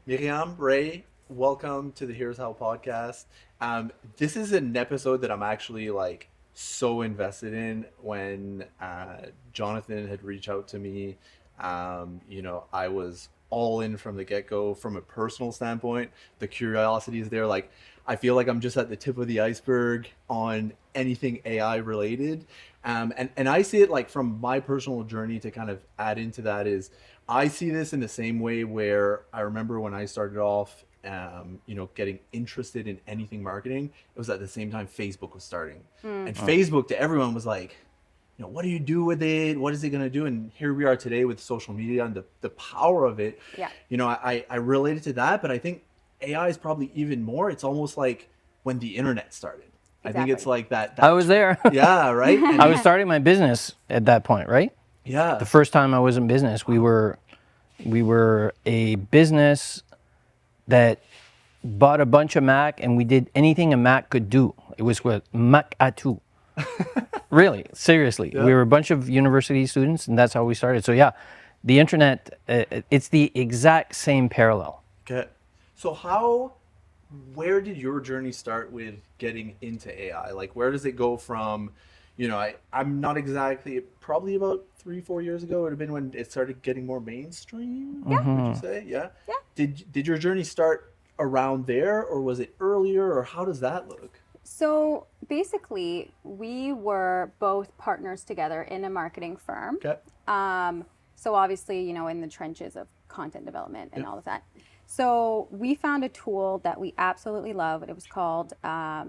Myriam, Ray, welcome to the Here's How podcast. This is an episode that I'm actually like so invested in. When Jonathan had reached out to me, I was all in from the get-go. From a personal standpoint, the curiosity is there. Like, I feel like I'm just at the tip of the iceberg on anything AI related. And I see it like from my personal journey to kind of add into that is I see this in the same way where I remember when I started off, getting interested in anything marketing, it was at the same time Facebook was starting. And Facebook to everyone was like, what do you do with it? What is it going to do? And here we are today with social media and the power of it. Yeah. I related to that, but I think AI is probably even more. It's almost like when the internet started. Exactly. I think it's like that. I was there. Yeah, right? And I was starting my business at that point, right? yeah. The first time I was in business, we were a business that bought a bunch of Mac, and we did anything a Mac could do. It was what Mac à tout. Really, seriously. Yeah. We were a bunch of university students, and that's how we started. So yeah, the internet, it's the exact same parallel. Okay. So where did your journey start with getting into AI? Like, where does it go from, I'm not exactly, probably about 3-4 years ago, it would have been when it started getting more mainstream, would you say? Yeah. Yeah. Did your journey start around there, or was it earlier, or how does that look? So basically, we were both partners together in a marketing firm. Okay. So obviously, in the trenches of content development and all of that. So we found a tool that we absolutely love. It was called, at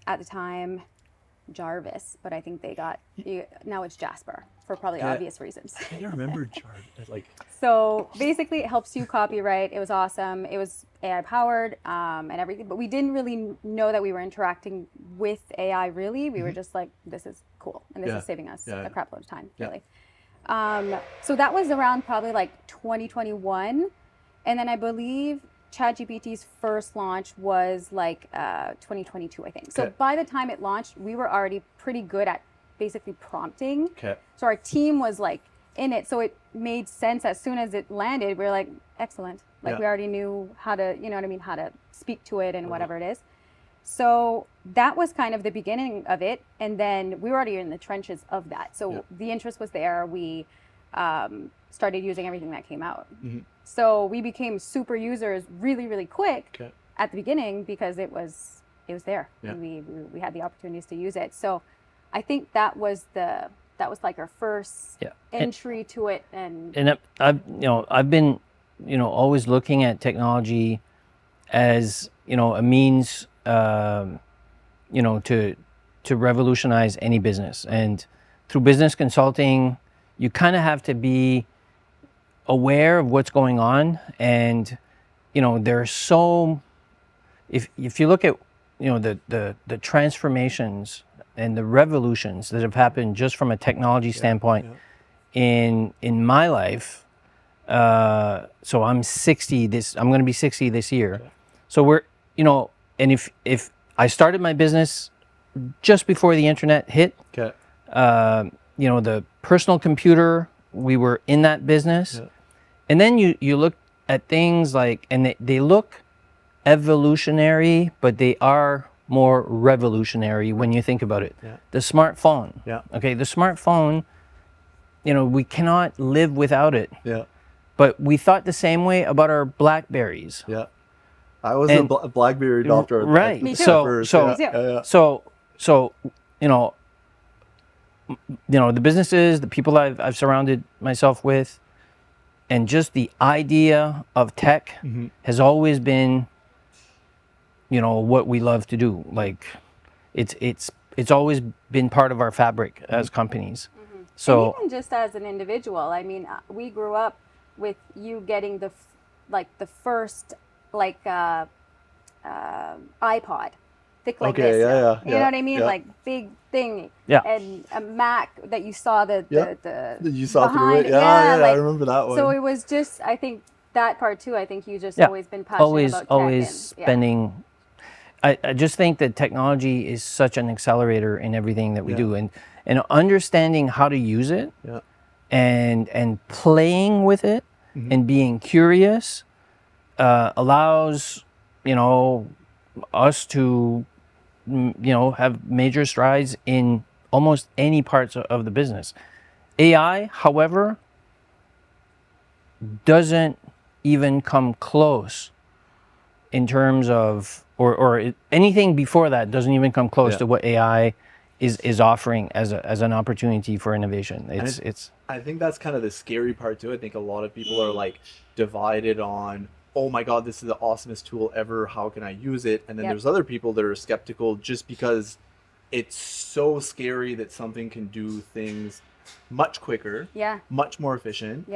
the time, Jarvis, but I think now it's Jasper for probably obvious reasons. I think I remember Jarvis. Like, So basically, it helps you copyright. It was awesome. It was AI powered and everything, but we didn't really know that we were interacting with AI. Really, we were just like, "This is cool, and this is saving us a crap load of time." Really. So that was around probably like 2021, and then I believe ChatGPT's first launch was like 2022, I think. So by the time it launched, we were already pretty good at basically prompting. Okay. So our team was like in it, so it made sense as soon as it landed. We were like, excellent. Like we already knew how to, how to speak to it and whatever it is. So that was kind of the beginning of it, and then we were already in the trenches of that. So the interest was there. We started using everything that came out. So we became super users really, really quick at the beginning because it was there. And we had the opportunities to use it. So I think that was like our first entry to it. And I've been always looking at technology as a means to revolutionize any business. And through business consulting, you kind of have to be aware of what's going on. And there's so, if you look at the transformations and the revolutions that have happened just from a technology standpoint in my life. So I'm 60 I'm going to be 60 this year. So we're, and if I started my business just before the internet hit, the personal computer, we were in that business. And then you look at things like, and they look evolutionary, but they are more revolutionary when you think about it. The smartphone. Okay, the smartphone, we cannot live without it. But we thought the same way about our Blackberries. I was a BlackBerry adopter. Right. Me too. So the businesses, the people I've surrounded myself with, and just the idea of tech has always been, what we love to do. Like, it's always been part of our fabric as companies. So and even just as an individual, I mean, we grew up with you getting the first iPod, thick like this. You know what I mean? Like big thing. And a Mac that you saw you saw through it. I remember that one. So it was just, I think that part too. I think you just always been passionate about tech. Always spending. I just think that technology is such an accelerator in everything that we do, and understanding how to use it, and playing with it, and being curious allows, us to, have major strides in almost any parts of the business. AI, however, doesn't even come close in terms of, anything before that doesn't even come close to what AI is offering as an opportunity for innovation. I think that's kind of the scary part too. I think a lot of people are like divided on, oh my God, this is the awesomest tool ever. How can I use it? And then there's other people that are skeptical just because it's so scary that something can do things much quicker, much more efficient.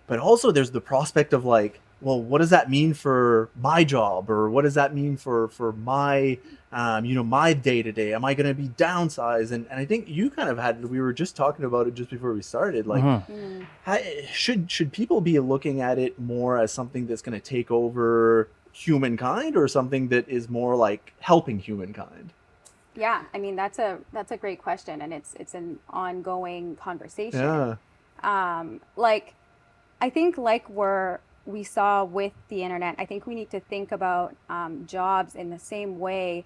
But also there's the prospect of like, well, what does that mean for my job? Or what does that mean for my, my day-to-day? Am I going to be downsized? And I think you kind of we were just talking about it just before we started. Like, should people be looking at it more as something that's going to take over humankind or something that is more like helping humankind? Yeah, I mean, that's a great question. And it's an ongoing conversation. I think we saw with the internet, I think we need to think about jobs in the same way.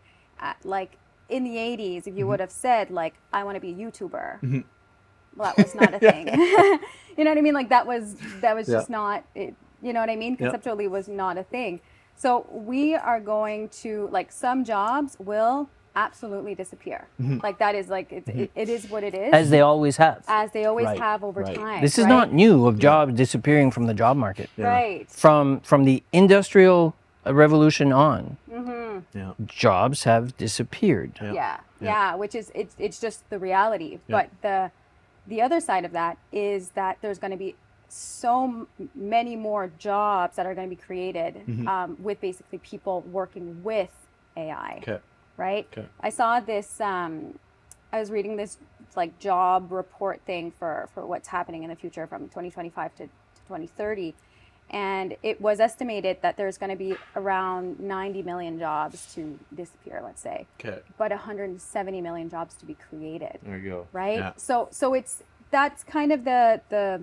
Like in the 80s, if you would have said, like, I want to be a YouTuber, well, that was not a thing. You know what I mean? Like that was just not it. You know what I mean? Conceptually was not a thing. So we are going to, like, some jobs will absolutely disappear. Like that is like, it is what it is. As they always have. As they always have over time. This is not new of jobs disappearing from the job market. Right. From the industrial revolution on, jobs have disappeared. Yeah, which is, it's just the reality. But the other side of that is that there's going to be so many more jobs that are going to be created with basically people working with AI. Right? I saw this, I was reading this like job report thing for what's happening in the future from 2025 to 2030. And it was estimated that there's going to be around 90 million jobs to disappear, let's say. But 170 million jobs to be created. There you go. Right? Yeah. So that's kind of the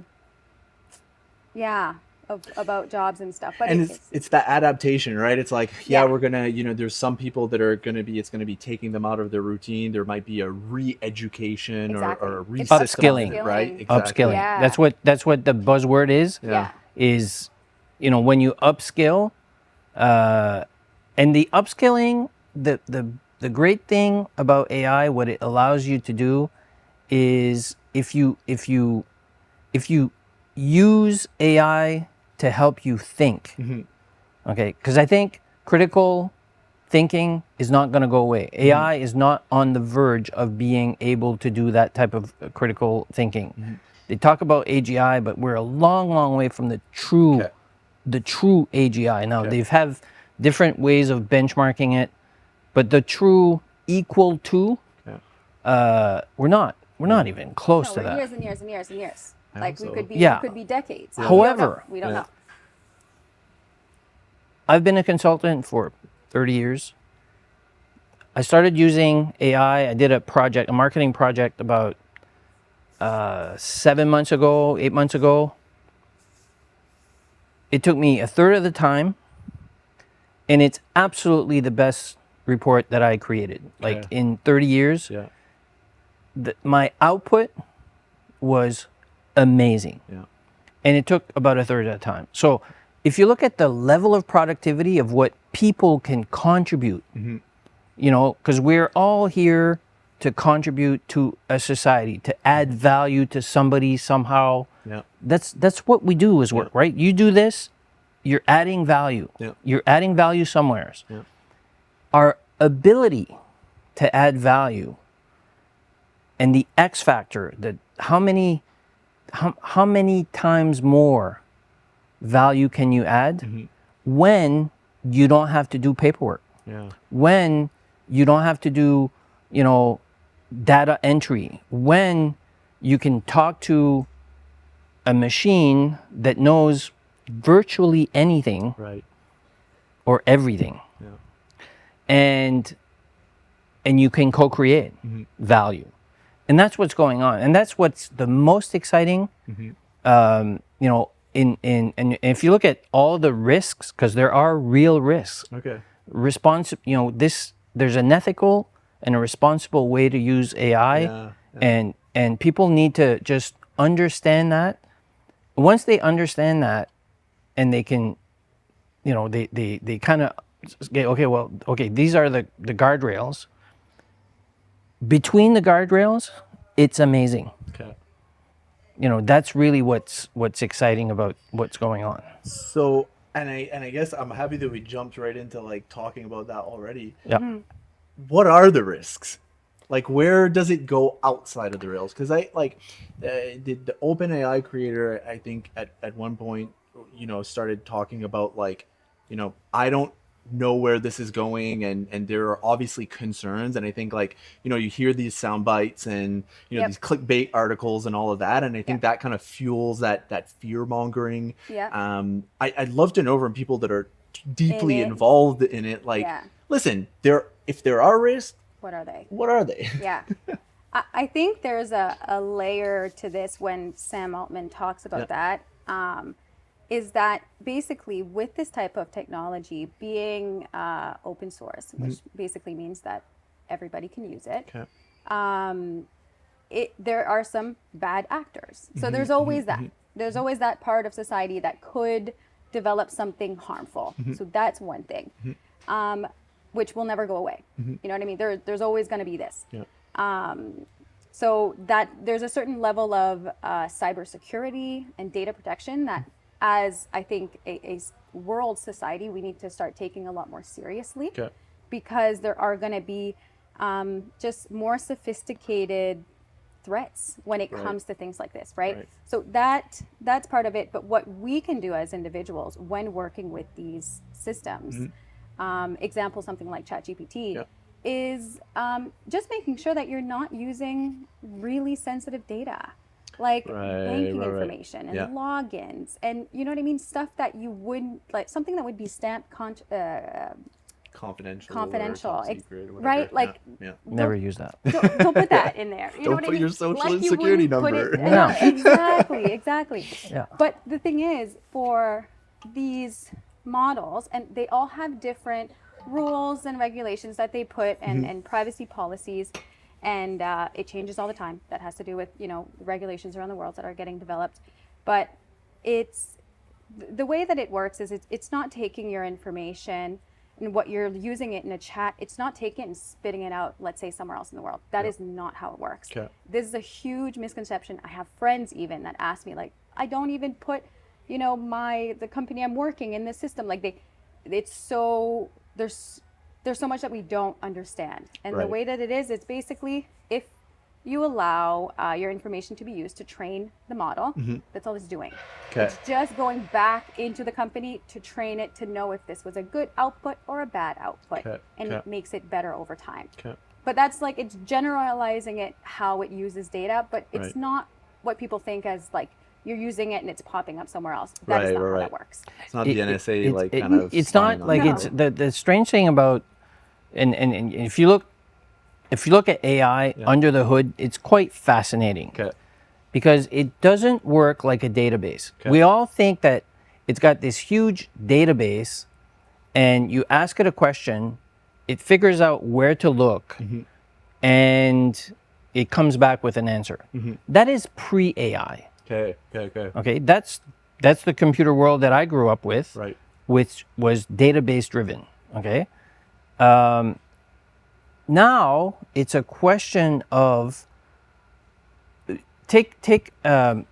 about jobs and stuff. But and it's that adaptation, right? It's like, we're gonna, there's some people that are gonna be, it's gonna be taking them out of their routine. There might be a re-education or a upskilling, right? Exactly. Upskilling. That's what the buzzword is. Is, when you upskill, and the upskilling, the great thing about AI, what it allows you to do is if you use AI to help you think, okay? Because I think critical thinking is not going to go away. AI is not on the verge of being able to do that type of critical thinking. They talk about AGI, but we're a long, long way from the true AGI. Now, they have different ways of benchmarking it, but the true equal to, we're not even close to that. Years and years and years and years. Like we could be decades. However, we don't know. I've been a consultant for 30 years. I started using AI. I did a marketing project about 8 months ago. It took me a third of the time, and it's absolutely the best report that I created. Like in 30 years, my output was amazing. And it took about a third of the time. So if you look at the level of productivity of what people can contribute, because we're all here to contribute to a society, to add value to somebody somehow. That's what we do as work, right? You do this, you're adding value. You're adding value somewhere. Our ability to add value and the X factor, that how many times more value can you add when you don't have to do paperwork, when you don't have to do, data entry, when you can talk to a machine that knows virtually anything or everything, and you can co-create value. And that's what's going on. And that's what's the most exciting. and if you look at all the risks, because there are real risks. Okay. There's an ethical and a responsible way to use AI, Yeah. and people need to just understand that. Once they understand that, and they can, they kind of get, okay, these are the guardrails. Between the guardrails, it's amazing. Okay. That's really what's exciting about what's going on. So, and I guess I'm happy that we jumped right into like talking about that already. Yeah. What are the risks? Like, where does it go outside of the rails? Because the OpenAI creator, I think at one point, started talking about like, I don't know where this is going, and there are obviously concerns, and I think like, you hear these sound bites and these clickbait articles and all of that, and I think that kind of fuels that fear mongering. I'd love to know from people that are deeply involved in it, like, listen, if there are risks, what are they? Yeah. I think there's a layer to this when Sam Altman talks about that. Is that basically with this type of technology being open source, which basically means that everybody can use it, there are some bad actors. So there's always that. There's always that part of society that could develop something harmful. So that's one thing, which will never go away. You know what I mean? There's always going to be this. So that there's a certain level of cybersecurity and data protection that, as I think a world society, we need to start taking a lot more seriously, because there are going to be just more sophisticated threats when it comes to things like this, right? So that's part of it. But what we can do as individuals when working with these systems, example, something like ChatGPT, is just making sure that you're not using really sensitive data, like banking information and logins, and you know what I mean, stuff that you wouldn't, like something that would be stamped confidential, or secret, or right? Like, never use that. Don't put that in there. You know don't what put I mean? your social Like security number. Exactly. Yeah. But the thing is, for these models, and they all have different rules and regulations that they put, and privacy policies, and it changes all the time. That has to do with regulations around the world that are getting developed. But it's the way that it works is it's not taking your information and what you're using it in a chat, it's not taking it and spitting it out, let's say, somewhere else in the world. That is not how it works. This is a huge misconception. I have friends even that ask me, like, I don't even put the company I'm working in the system. Like there's so much that we don't understand. And the way that it is, it's basically, if you allow your information to be used to train the model, that's all it's doing. It's just going back into the company to train it to know if this was a good output or a bad output. And it makes it better over time. But that's like, it's generalizing it how it uses data, but it's not what people think as like, you're using it and it's popping up somewhere else. That is not how that works. It's not the NSA kind of. It's not like it's the strange thing about, and if you look at AI under the hood, it's quite fascinating. Because it doesn't work like a database. We all think that it's got this huge database, and you ask it a question, it figures out where to look, and it comes back with an answer. That is pre-AI. Okay, that's the computer world that I grew up with, which was database driven. Okay, now it's a question of take an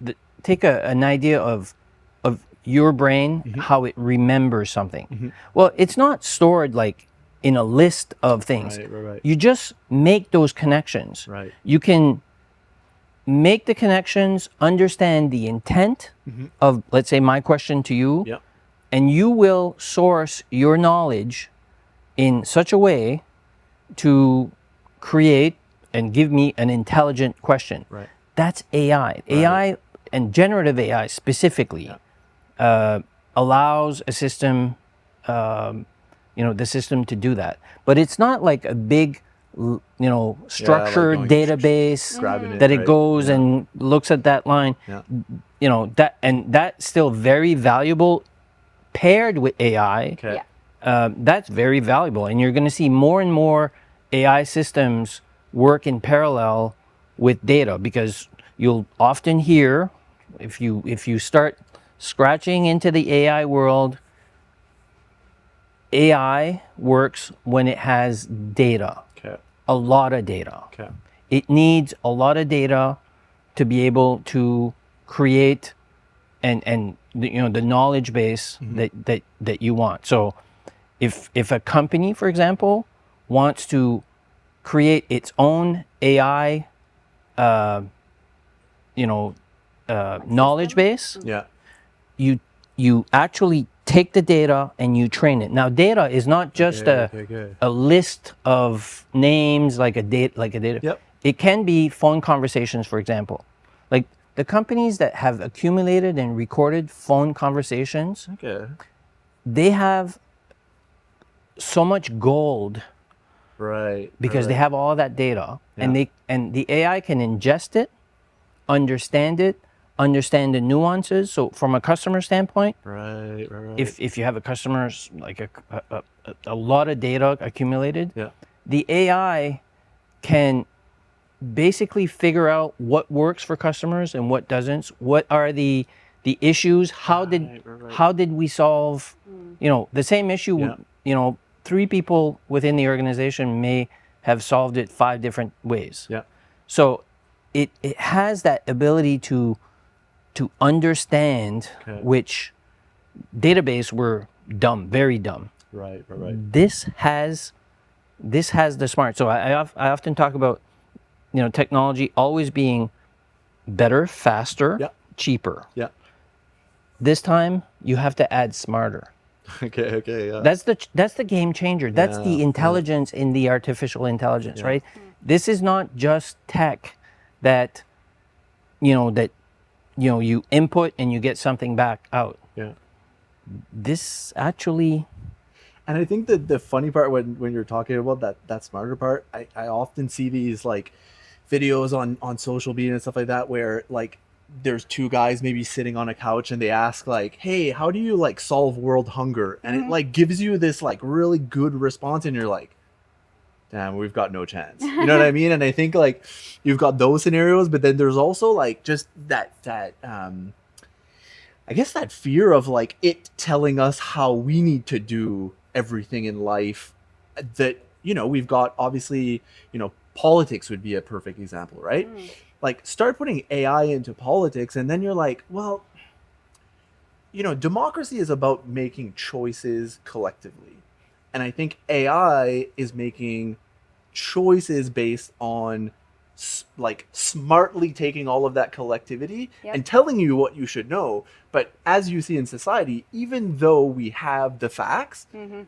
idea of your brain, how it remembers something. Well, it's not stored like in a list of things. You just make those connections. You can make the connections, understand the intent of, let's say, my question to you, and you will source your knowledge in such a way to create and give me an intelligent question. That's AI. AI and generative AI specifically allows a system, the system to do that. But it's not like a big structured going database grabbing it, that it right? goes Yeah. and looks at that line. Yeah. That's still very valuable paired with AI. Okay. That's very valuable, and you're going to see more and more AI systems work in parallel with data, because you'll often hear, if you start scratching into the AI world, AI works when it has data, Okay. a lot of data. Okay. It needs a lot of data to be able to create and the knowledge base that you want. So if a company, for example, wants to create its own AI knowledge base, Yeah. you actually take the data and you train it. Now, data is not just Okay. a list of names like a data. Yep. It can be phone conversations, for example. Like the companies that have accumulated and recorded phone conversations, Okay. they have so much gold Right. because they right. have all that data, Yeah. and the AI can ingest it, understand the nuances. So from a customer standpoint, Right. if you have a customer's like a lot of data accumulated, Yeah. the AI can basically figure out what works for customers and what doesn't. What are the issues? How did we solve the same issue? Yeah. 3 people within the organization may have solved it 5 different ways. Yeah. So it has that ability to understand Okay. which database were dumb, very dumb. Right. This has the smart. So I often talk about technology always being better, faster, Yeah. cheaper. Yeah. This time you have to add smarter. Okay. Yeah. That's the game changer. That's the Yeah. intelligence in the artificial intelligence, Yeah. right? This is not just tech that you input and you get something back out. Yeah. This actually, And I think that the funny part when you're talking about that smarter part, I often see these like videos on social media and stuff like that where like there's 2 guys maybe sitting on a couch and they ask like, hey, how do you like solve world hunger? And it like gives you this like really good response and you're like, damn, we've got no chance. You know what I mean? And I think like you've got those scenarios, but then there's also like just that I guess that fear of like it telling us how we need to do everything in life. That we've got obviously politics would be a perfect example, right? Like start putting AI into politics and then you're like, well, democracy is about making choices collectively, and I think AI is making choices based on like smartly taking all of that collectivity and telling you what you should know. But as you see in society, even though we have the facts,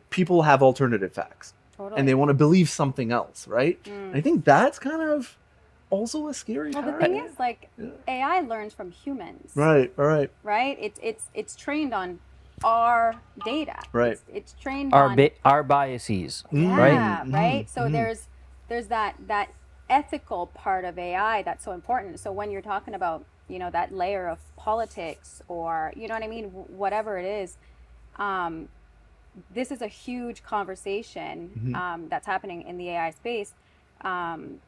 people have alternative facts. Totally. And they want to believe something else, right? I think that's kind of also a scary Well, part. the thing is, like, AI learns from humans. Right. Right? It's trained on our data. Right. It's trained on our biases, right? Yeah, right? So there's that ethical part of AI that's so important. So when you're talking about, that layer of politics or, you know what I mean, whatever it is, this is a huge conversation that's happening in the AI space. And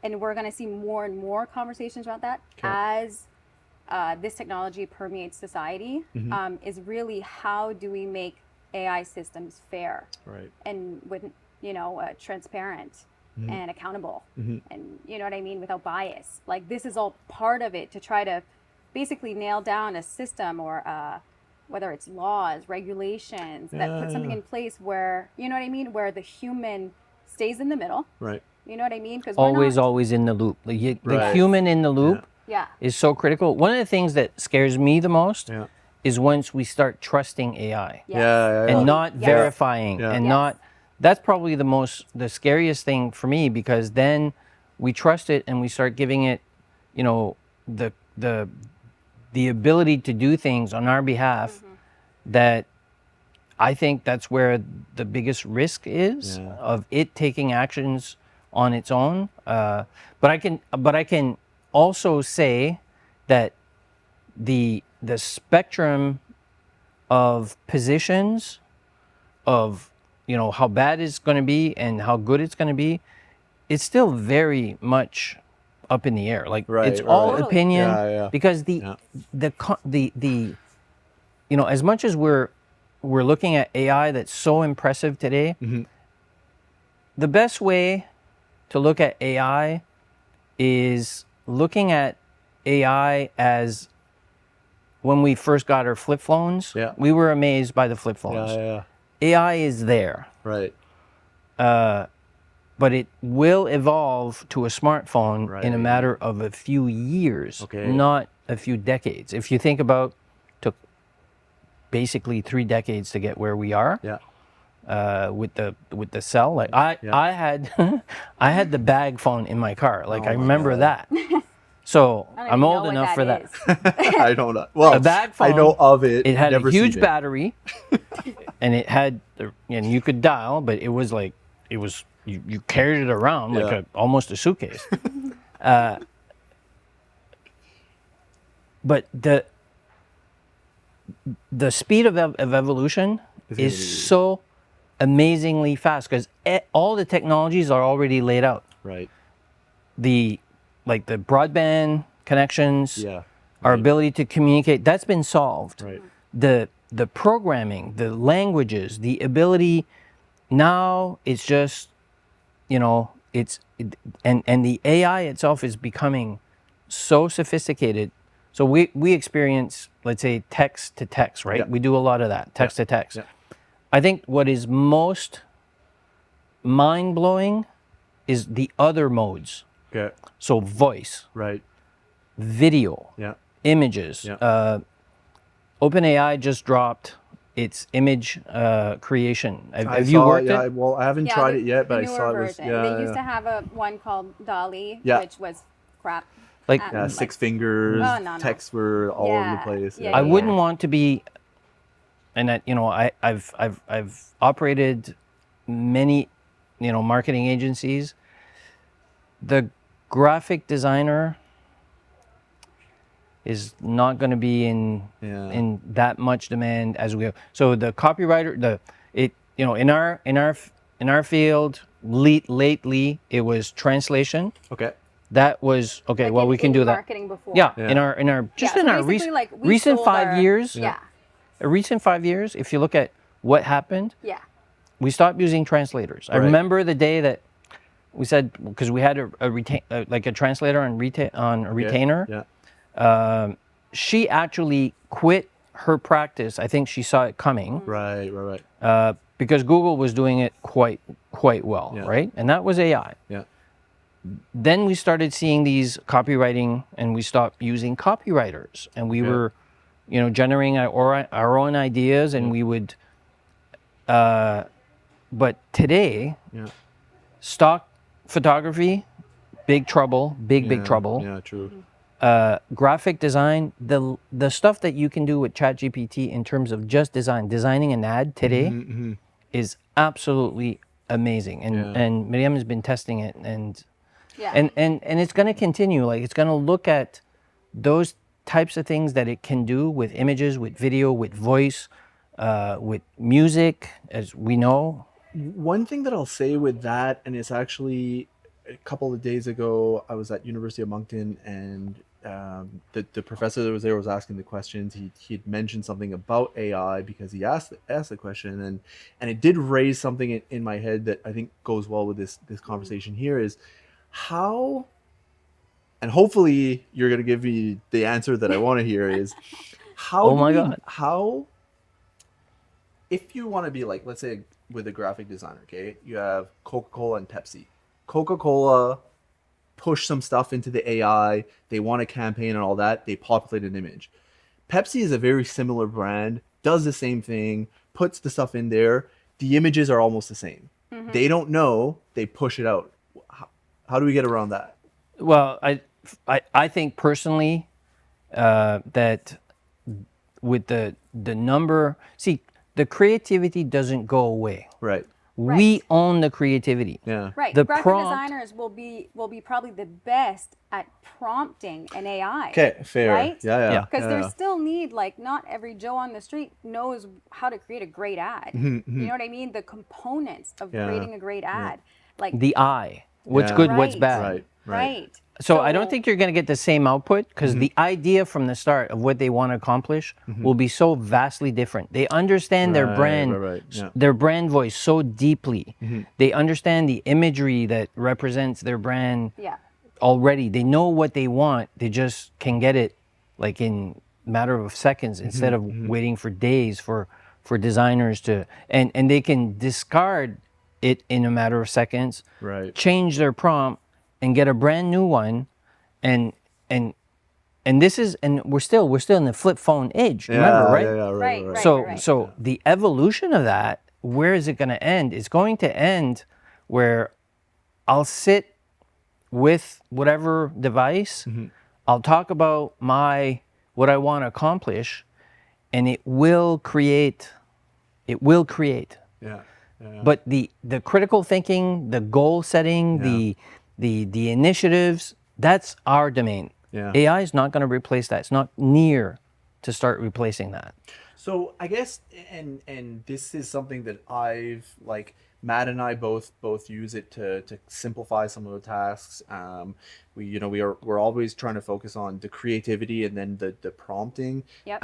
we're going to see more and more conversations about that as this technology permeates society, is really how do we make AI systems fair, Right. and with transparent and accountable, and you know what I mean, without bias. Like this is all part of it to try to basically nail down a system or whether it's laws, regulations that put something in place where you know what I mean, where the human stays in the middle. Right. You know what I mean? Because Always in the loop. The human in the loop is so critical. One of the things that scares me the most is once we start trusting AI and not verifying and not. That's probably the scariest thing for me, because then we trust it and we start giving it, the ability to do things on our behalf. That I think that's where the biggest risk is of it taking actions on its own. But I can also say that the spectrum of positions of, you know, how bad it's going to be and how good it's going to be, it's still very much up in the air. Like it's all Totally. opinion, Yeah. because the you know, as much as we're looking at AI that's so impressive today, the best way to look at AI is looking at AI as when we first got our flip phones. Yeah. We were amazed by the flip phones. Yeah. AI is there, Right. but it will evolve to a smartphone in a Right. matter of a few years, Okay. not a few decades. If you think about, took basically 3 decades to get where we are. Yeah. With the cell, like I had I had the bag phone in my car, like Oh I my remember God. that. So I don't I'm even old know enough what for that. is. I don't know. Well, A bag I phone. know of it. It had never a huge seen it. battery, and it had, and you could dial, but it was like you carried it around like Yeah. almost a suitcase. But the speed of evolution It's gonna is be- so amazingly fast, because all the technologies are already laid out. Right. The broadband connections, Yeah. our Right. ability to communicate, that's been solved. Right. The programming, the languages, the ability, now it's just, you know, and the AI itself is becoming so sophisticated. So we experience, let's say, text to text, right? Yeah. We do a lot of that, text to text. Yeah. I think what is most mind-blowing is the other modes. Okay. So voice, Right. video, Yeah. images. Yeah. OpenAI just dropped its image creation. I Have you saw, worked yeah, it? well, I haven't tried it yet, but the I newer saw it was. version. Yeah. They used to have one called Dolly, Yeah. which was crap. Like, Yeah, Like- six fingers. Oh, no. Texts were all over the Yeah. place. Yeah, I yeah. wouldn't want to be, and that, you know, I've operated many, you know, marketing agencies. The graphic designer is not going to be in that much demand as we have. So the copywriter, you know, in our field, lately it was translation. Okay. That was okay. Like well, we can do that. marketing before. Yeah, Yeah. in our Yeah, so in our basically, like, we recent sold 5 our- years. Yeah. Recent 5 years, if you look at what happened, Yeah. we stopped using translators. I Right. remember the day that we said, because we had like a translator on a retainer. Yeah. She actually quit her practice. I think she saw it coming, Right. Right. because Google was doing it quite well, Yeah. right? And that was AI. Yeah. Then we started seeing these copywriting, and we stopped using copywriters, and we Okay. were, you know, generating our own ideas, and we would. But today, Yeah. stock photography, big trouble, big Yeah. trouble. Yeah. True. Graphic design, the stuff that you can do with ChatGPT in terms of just designing an ad today Mm-hmm. is absolutely amazing. And Yeah. and Myriam has been testing it, and Yeah. and it's going to continue. Like, it's going to look at those types of things that it can do with images, with video, with voice, with music, as we know. One thing that I'll say with that, and it's actually a couple of days ago, I was at University of Moncton, and the professor that was there was asking the questions. He had mentioned something about AI because he asked the question, and it did raise something in my head that I think goes well with this conversation here, is how, and hopefully you're going to give me the answer that I want to hear, is how Oh my God. how, if you want to be like, let's say with a graphic designer, okay, you have Coca-Cola and Pepsi. Coca-Cola push some stuff into the AI, they want a campaign and all that, they populate an image. Pepsi is a very similar brand, does the same thing, puts the stuff in there, the images are almost the same. They don't know, they push it out. How do we get around that? Well, I think personally that with the number, see, the creativity doesn't go away. Right. We Right. own the creativity. Yeah. Right. The Graphic prompt- designers will be probably the best at prompting an AI. Okay, fair. Right? Yeah. Yeah. Because yeah, there's yeah. still need, like, not every Joe on the street knows how to create a great ad. You know what I mean? The components of Yeah. creating a great ad. Like, The eye. What's Yeah. good, what's Right. bad. Right. right. So I don't think you're going to get the same output because the idea from the start of what they want to accomplish will be so vastly different. They understand their Right, brand, right, yeah. their brand voice so deeply. They understand the imagery that represents their brand Yeah. already. They know what they want. They just can get it like in matter of seconds instead of waiting for days for designers to and they can discard it in a matter of seconds, Right. change their prompt and get a brand new one and this is and we're still in the flip phone age, remember, right? Yeah, Right, right. right. So the evolution of that, where is it going to end? It's going to end where I'll sit with whatever device, I'll talk about what I want to accomplish, and it will create. Yeah. But the critical thinking, the goal setting, the initiatives, that's our domain. Yeah. AI is not going to replace that. It's not near to start replacing that. So I guess, and this is something that I've like Matt and I both use it to simplify some of the tasks. We're always trying to focus on the creativity and then the prompting. Yep.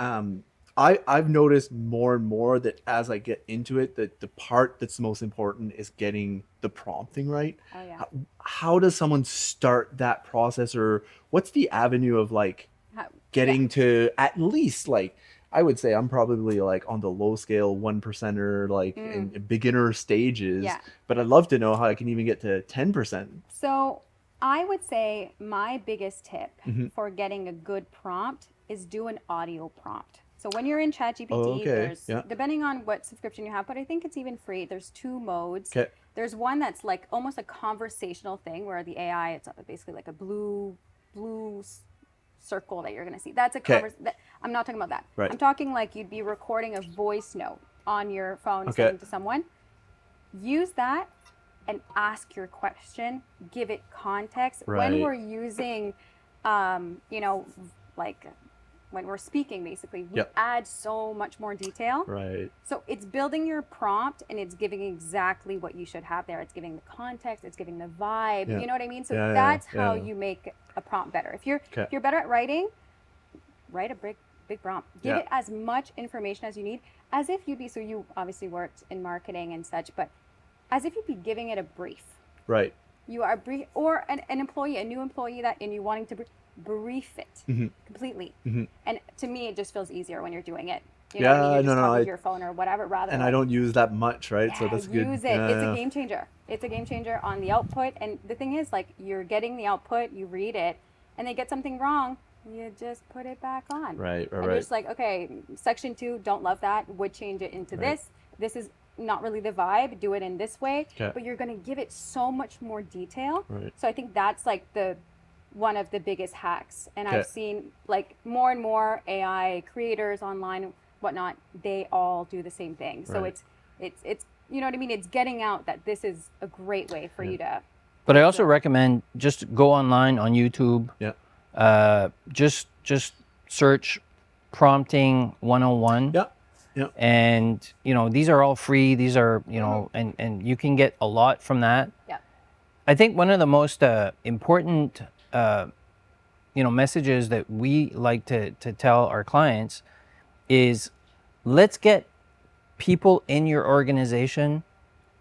I've noticed more and more that as I get into it, that the part that's most important is getting the prompting right. Oh, yeah. How does someone start that process, or what's the avenue of like How- getting to at least like, I would say I'm probably like on the low scale 1%er, like in beginner stages, Yeah. but I'd love to know how I can even get to 10%. So I would say my biggest tip for getting a good prompt is do an audio prompt. So when you're in ChatGPT, Oh, okay. there's, Yeah. depending on what subscription you have, but I think it's even free, there's two modes. Okay. There's one that's like almost a conversational thing where the AI, it's basically like a blue circle that you're going to see. That's a I'm not talking about that. Right. I'm talking like you'd be recording a voice note on your phone Okay. sending to someone. Use that and ask your question, give it context. Right. When we're using, like when we're speaking, basically, we Yep. add so much more detail. Right. So it's building your prompt and it's giving exactly what you should have there. It's giving the context, it's giving the vibe. Yeah. You know what I mean? So Yeah, that's how yeah. you make a prompt better. If you're Okay. if you're better at writing, write a big prompt. Give Yeah. it as much information as you need, as if you'd be. So you obviously worked in marketing and such, but as if you'd be giving it a brief. Right. You are brief, or an employee, a new employee and you wanting to brief it completely. And to me, it just feels easier when you're doing it. You know what I mean? Yeah, You're just no, talking to I- your phone or whatever, rather. And like, I don't use that much, right? So yeah, that's good. use it. Yeah, It's yeah. a game changer. It's a game changer on the output. And the thing is, like, you're getting the output, you read it, and they get something wrong, you just put it back on. Right, And you're right. just like, okay, section 2, don't love that. Would change it into Right. this. This is not really the vibe. Do it in this way. Okay. But you're going to give it so much more detail. Right. So I think that's like one of the biggest hacks. And Okay. I've seen like more and more AI creators online, whatnot, they all do the same thing. So Right. it's you know what I mean? It's getting out that this is a great way for you to. But I also recommend just go online on YouTube. Yeah. Just search prompting 101. Yeah. Yeah. And these are all free. These are and you can get a lot from that. Yeah. I think one of the most important messages that we like to tell our clients is let's get people in your organization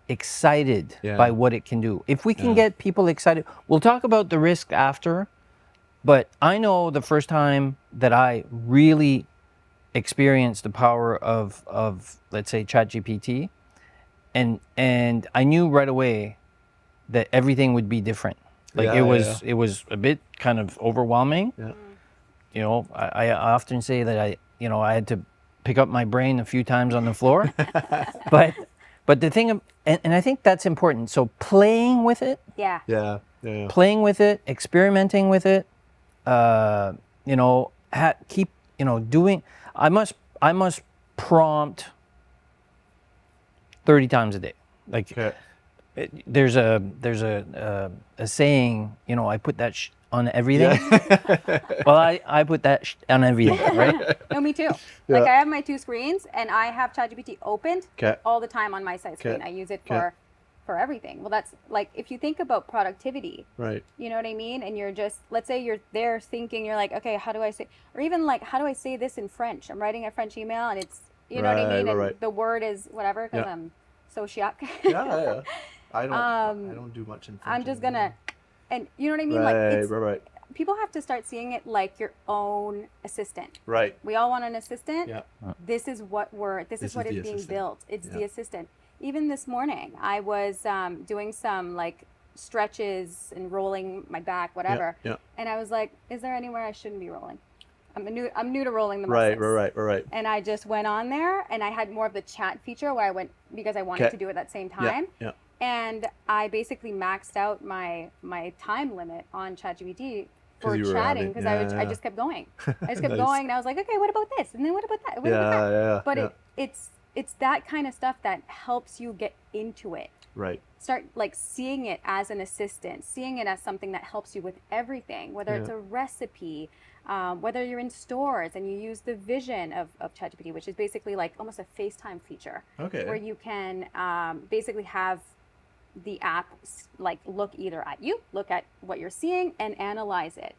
excited Yeah. by what it can do. If we can get people excited, we'll talk about the risk after, but I know the first time that I really experienced the power of let's say ChatGPT, and I knew right away that everything would be different. Like Yeah, it was a bit kind of overwhelming. Yeah. I often say that I had to pick up my brain a few times on the floor. but the thing, and I think that's important. So playing with it, Yeah. Yeah. Yeah. playing with it, experimenting with it, keep doing. I must prompt 30 times a day. Like Okay. there's a saying, you know, I put that on everything. Well, I put that on everything, right? No, me too. Yeah. Like I have my two screens and I have ChatGPT opened Okay. all the time on my side screen. Okay. I use it Okay. for everything. Well, that's like if you think about productivity, Right. you know what I mean? And you're just, let's say you're there thinking, you're like, okay, how do I say, or even like, how do I say this in French? I'm writing a French email and it's, you know what I Right, mean? right, And right. the word is whatever because Yeah. I'm so shock. Yeah. I don't do much in French I'm just anymore. gonna, and you know what I mean? Right, Like it's, right. people have to start seeing it like your own assistant. Right. We all want an assistant. Yeah. This is what this is what is is the being assistant. built. It's the Yeah. assistant. Even this morning, I was doing some like stretches and rolling my back, whatever. Yeah. And I was like, is there anywhere I shouldn't be rolling? I'm new to rolling the Right, muscles. right. And I just went on there and I had more of the chat feature where I went because I wanted Okay. to do it at the same Yeah. time. Yeah. And I basically maxed out my time limit on ChatGPT for 'Cause you were chatting having- because yeah, I yeah. just kept going. I just kept Nice. going and I was like, okay, what about this? And then what about that? What about Yeah, that? yeah, But yeah. it's that kind of stuff that helps you get into it. Right. Start like seeing it as an assistant, seeing it as something that helps you with everything, whether it's Yeah. a recipe, whether you're in stores and you use the vision of ChatGPT, which is basically like almost a FaceTime feature, Okay. where you can basically have the app like look either at you, look at what you're seeing, and analyze it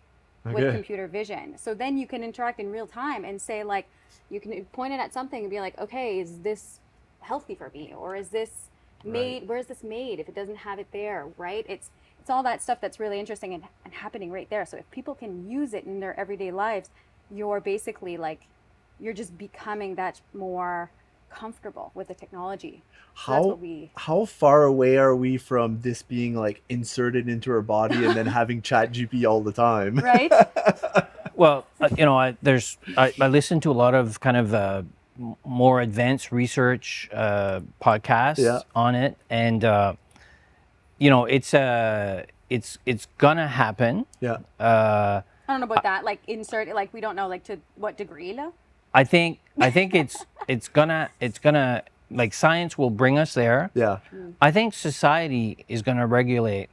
with Okay. computer vision. So then you can interact in real time and say like, you can point it at something and be like, okay, is this healthy for me, or is this made? Right. Where's this made? If it doesn't have it there, right? It's all that stuff that's really interesting and happening right there. So if people can use it in their everyday lives, you're basically like, you're just becoming that more comfortable with the technology. So that's what we. How far away are we from this being like inserted into our body and then having chat GP all the time? Right? Well, you know, I listen to a lot of kind of more advanced research podcasts Yeah. on it, and you know, it's gonna happen. Yeah. I don't know about that. Like insert, like we don't know, like to what degree, though. I think it's gonna like science will bring us there. Yeah. I think society is gonna regulate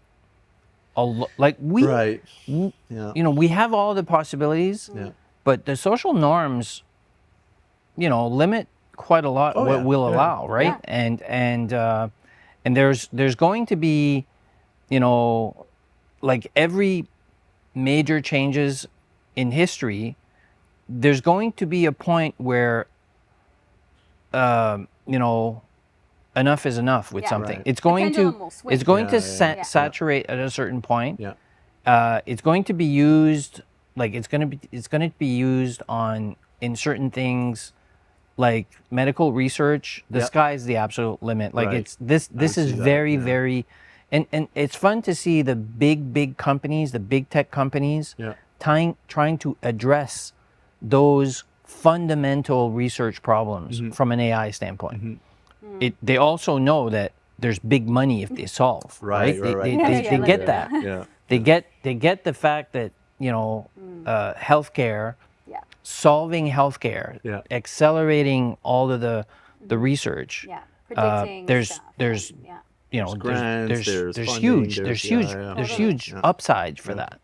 like we Right. w- Yeah. you know, we have all the possibilities, Yeah. but the social norms, you know, limit quite a lot Oh, what yeah. we'll Yeah. allow, right? Yeah. And there's going to be, you know, like every major changes in history, there's going to be a point where you know, enough is enough with Yeah. something. Right. It's going pendulum to will swing. it's going to Yeah. Yeah. saturate at a certain point. Yeah. It's going to be used like it's going to be used on in certain things like medical research. The Yep. sky's the absolute limit. Like Right. it's this I is see that, very yeah. very and it's fun to see the big companies, the big tech companies Yeah. trying to address those fundamental research problems from an AI standpoint. They also know that there's big money if they solve, right? Right. Right. They Yeah, get yeah. that. Yeah. They get the fact that, you know, healthcare, Yeah. solving healthcare, Yeah. accelerating all of the research. Yeah. Predicting there's stuff. there's Yeah. you know, grants, there's there's funding, huge there's- huge yeah, yeah. there's Totally. huge Yeah. upside for that.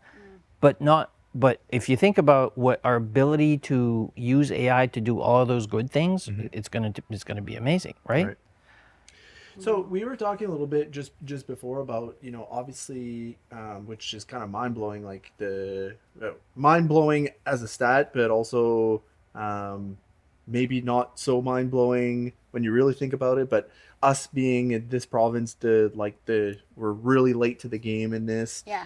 But if you think about what our ability to use AI to do all of those good things, it's gonna be amazing, right? Right. So we were talking a little bit just before about, you know, obviously, which is kind of mind blowing, like the mind blowing as a stat, but also maybe not so mind blowing when you really think about it. But us being in this province, we're really late to the game in this. Yeah.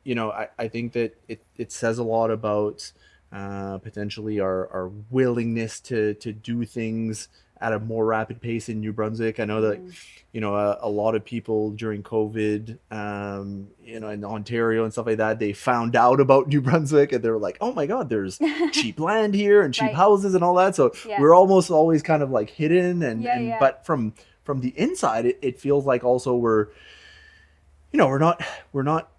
You know, I think that it says a lot about potentially our willingness to do things at a more rapid pace in New Brunswick. I know that, you know, a lot of people during COVID, you know, in Ontario and stuff like that, they found out about New Brunswick and they were like, oh my God, there's cheap land here and cheap Right. houses and all that. So Yeah. we're almost always kind of like hidden Yeah. but from the inside, it feels like also we're not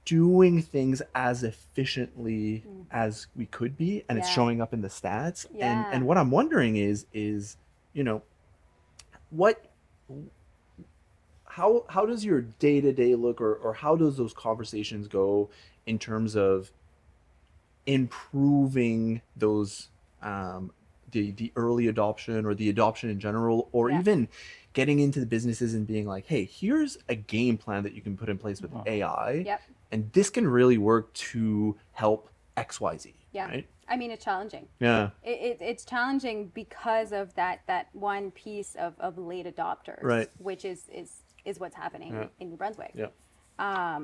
doing things as efficiently as we could be, and it's Yeah. showing up in the stats. Yeah. And what I'm wondering is, you know, what how does your day-to-day look, or how does those conversations go in terms of improving those the early adoption or the adoption in general, or Yeah. even getting into the businesses and being like, hey, here's a game plan that you can put in place with AI, Yep. and this can really work to help XYZ. Yeah. Right? I mean, it's challenging. Yeah. It's challenging because of that one piece of late adopters, Right. which is what's happening Yeah. in New Brunswick. Yeah.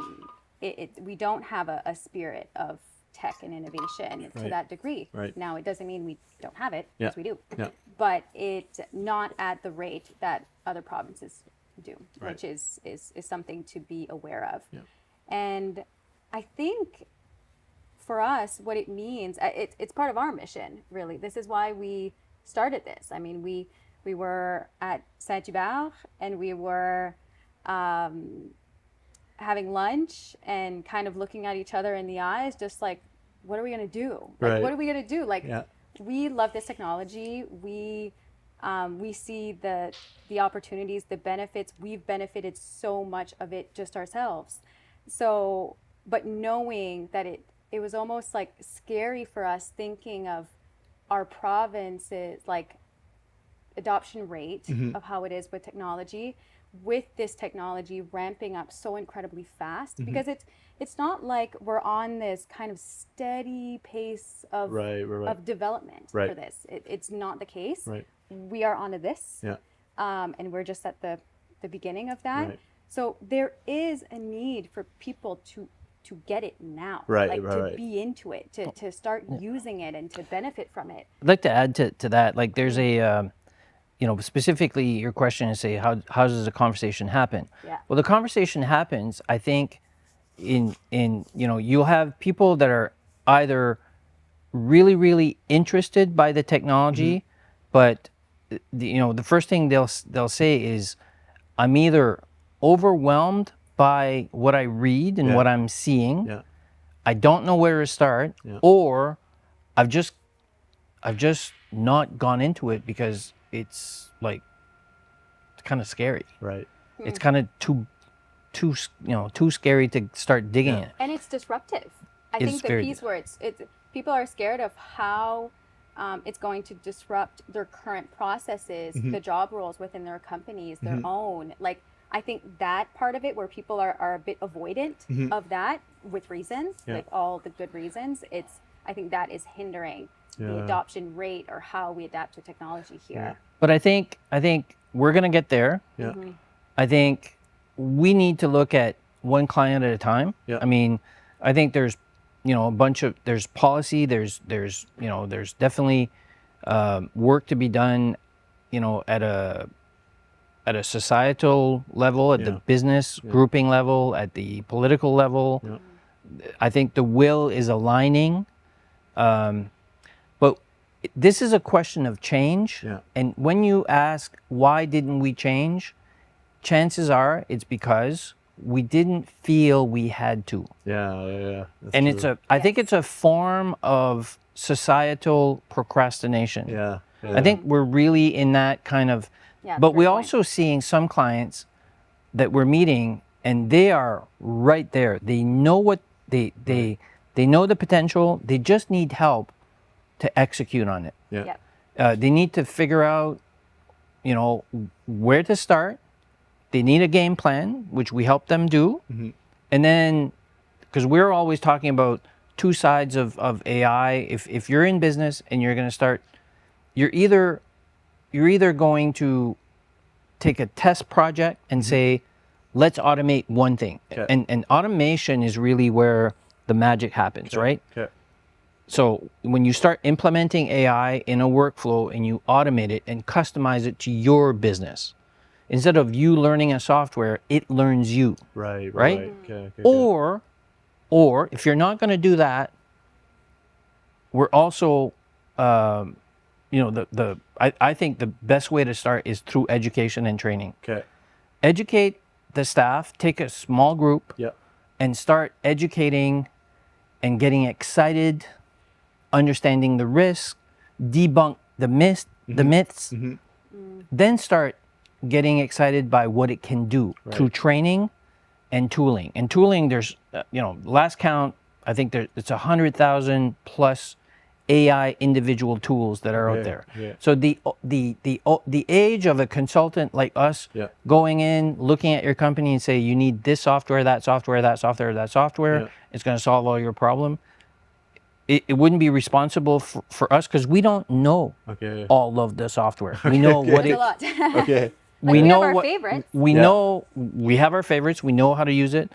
We don't have a spirit of tech and innovation to Right. that degree. Right. Now, it doesn't mean we don't have it, Yeah. because we do. Yeah. But it's not at the rate that other provinces do, Right. which is something to be aware of. Yeah. And I think for us, what it means, it's part of our mission, really. This is why we started this. I mean, we were at Saint-Hubert, and we were having lunch and kind of looking at each other in the eyes, just like, what are we going to do? Like, Right. what are we going to do? Like, Yeah. we love this technology. We see the opportunities, the benefits. We've benefited so much of it just ourselves. So, but knowing that it was almost like scary for us, thinking of our province's like adoption rate of how it is with technology, with this technology ramping up so incredibly fast, because it's not like we're on this kind of steady pace of Right. of development Right. for this. It's not the case. Right. We are onto this, Yeah. and we're just at the beginning of that. Right. So there is a need for people to get it now, Right, like right, to right. be into it, to start using it and to benefit from it. I'd like to add to that, like there's a, specifically your question is, say, how does the conversation happen? Yeah. Well, the conversation happens, I think, in you'll have people that are either really, really interested by the technology, but the first thing they'll say is, I'm either overwhelmed by what I read and Yeah. what I'm seeing. Yeah. I don't know where to start, Yeah. or I've just not gone into it because it's like, it's kind of scary. Right. It's kind of too scary to start digging Yeah. it. And it's disruptive. I It's think the very piece where it's people are scared of how it's going to disrupt their current processes, the job roles within their companies, their own. Like, I think that part of it, where people are a bit avoidant of that, with reasons, Yeah. like all the good reasons, I think that is hindering the Yeah. adoption rate, or how we adapt to technology here. But I think we're gonna get there. Yeah. I think we need to look at one client at a time. Yeah. I mean, I think there's there's policy, there's definitely work to be done, at a societal level, at the Yeah. business grouping level, at the political level. Yeah. I think the will is aligning, but this is a question of change. Yeah. And when you ask, why didn't we change? Chances are it's because we didn't feel we had to. Yeah. That's And true. I think it's a form of societal procrastination. Yeah. I think we're really in that kind of, Yeah, but we're great point. also seeing some clients that we're meeting, and they are right there. They know what they know the potential. They just need help to execute on it. Yeah. Yep. They need to figure out, where to start. They need a game plan, which we help them do. And then, because we're always talking about two sides of AI. If you're in business and you're going to start, you're either going to take a test project and say, let's automate one thing. Okay. And automation is really where the magic happens, right? Okay. So when you start implementing AI in a workflow and you automate it and customize it to your business, instead of you learning a software, it learns you. Right. Right? Okay. Or if you're not going to do that, we're also, I think the best way to start is through education and training. Okay. Educate the staff, take a small group, Yeah. and start educating and getting excited, understanding the risk, debunk the myths, then start getting excited by what it can do through training and tooling. And tooling, there's, last count, I think it's 100,000 plus AI individual tools that are out there. Yeah. So the age of a consultant like us going in, looking at your company and say, you need this software, that software, that software, that software, it's going to solve all your problem. It wouldn't be responsible for us because we don't know all of the software. We know what There's it. a lot. Okay. Like, we know have our favorites. We know we have our favorites. We know how to use it.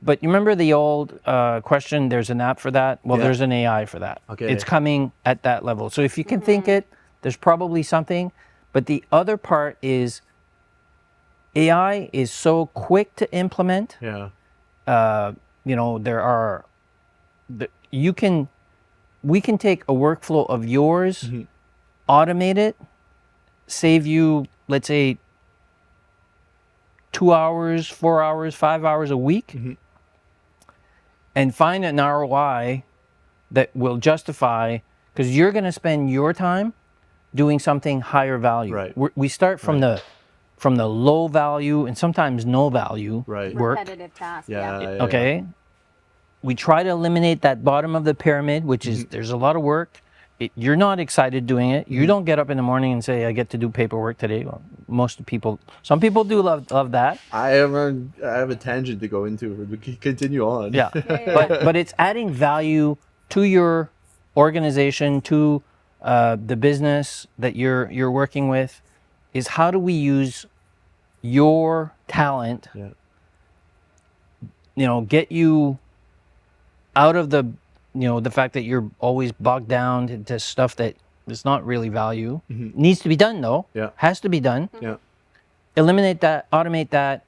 But you remember the old question, there's an app for that? Well, there's an AI for that. Okay. It's coming at that level. So if you can think it, there's probably something. But the other part is AI is so quick to implement. Yeah. We can take a workflow of yours, automate it, save you, let's say, 2 hours, 4 hours, 5 hours a week, and find an ROI that will justify, because you're going to spend your time doing something higher value. Right. We start from the low value and sometimes no value work. Repetitive tasks. Okay. We try to eliminate that bottom of the pyramid, which is there's a lot of work. You're not excited doing it. You don't get up in the morning and say, I get to do paperwork today. Well, some people do love that. I have a tangent to go into. Continue on. Yeah. But it's adding value to your organization, to the business that you're working with, is how do we use your talent, get you out of the fact that you're always bogged down into stuff that is not really value. Needs to be done though. Has to be done. Eliminate that, automate that.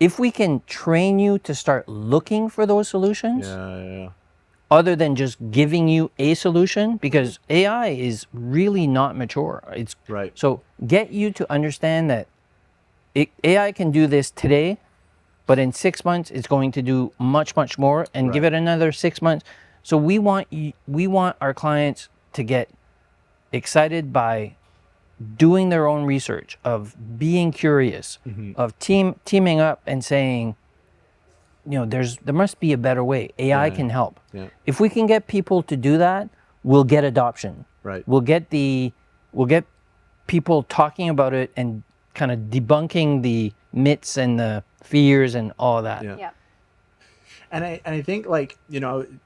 If we can train you to start looking for those solutions, other than just giving you a solution, because AI is really not mature. It's so get you to understand that AI can do this today, but in 6 months, it's going to do much, much more, and give it another 6 months. So we want our clients to get excited by doing their own research, of being curious, of teaming up and saying, there must be a better way. AI can help. If we can get people to do that, we'll get adoption. We'll get people talking about it and kind of debunking the myths and the fears and all of that. And I think, like,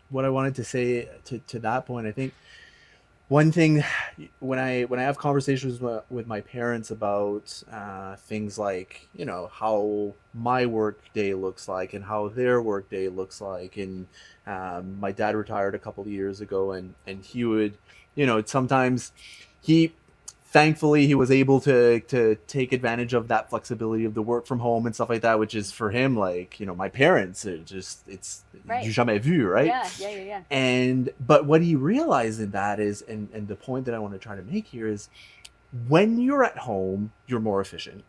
what I wanted to say to that point, I think one thing when I have conversations with my parents about things like, how my work day looks like and how their work day looks like, and my dad retired a couple of years ago, and he would, sometimes thankfully he was able to take advantage of that flexibility of the work from home and stuff like that, which is for him, like, my parents, it's du jamais vu, right? Yeah. But what he realized in that is, and the point that I want to try to make here is, when you're at home, you're more efficient.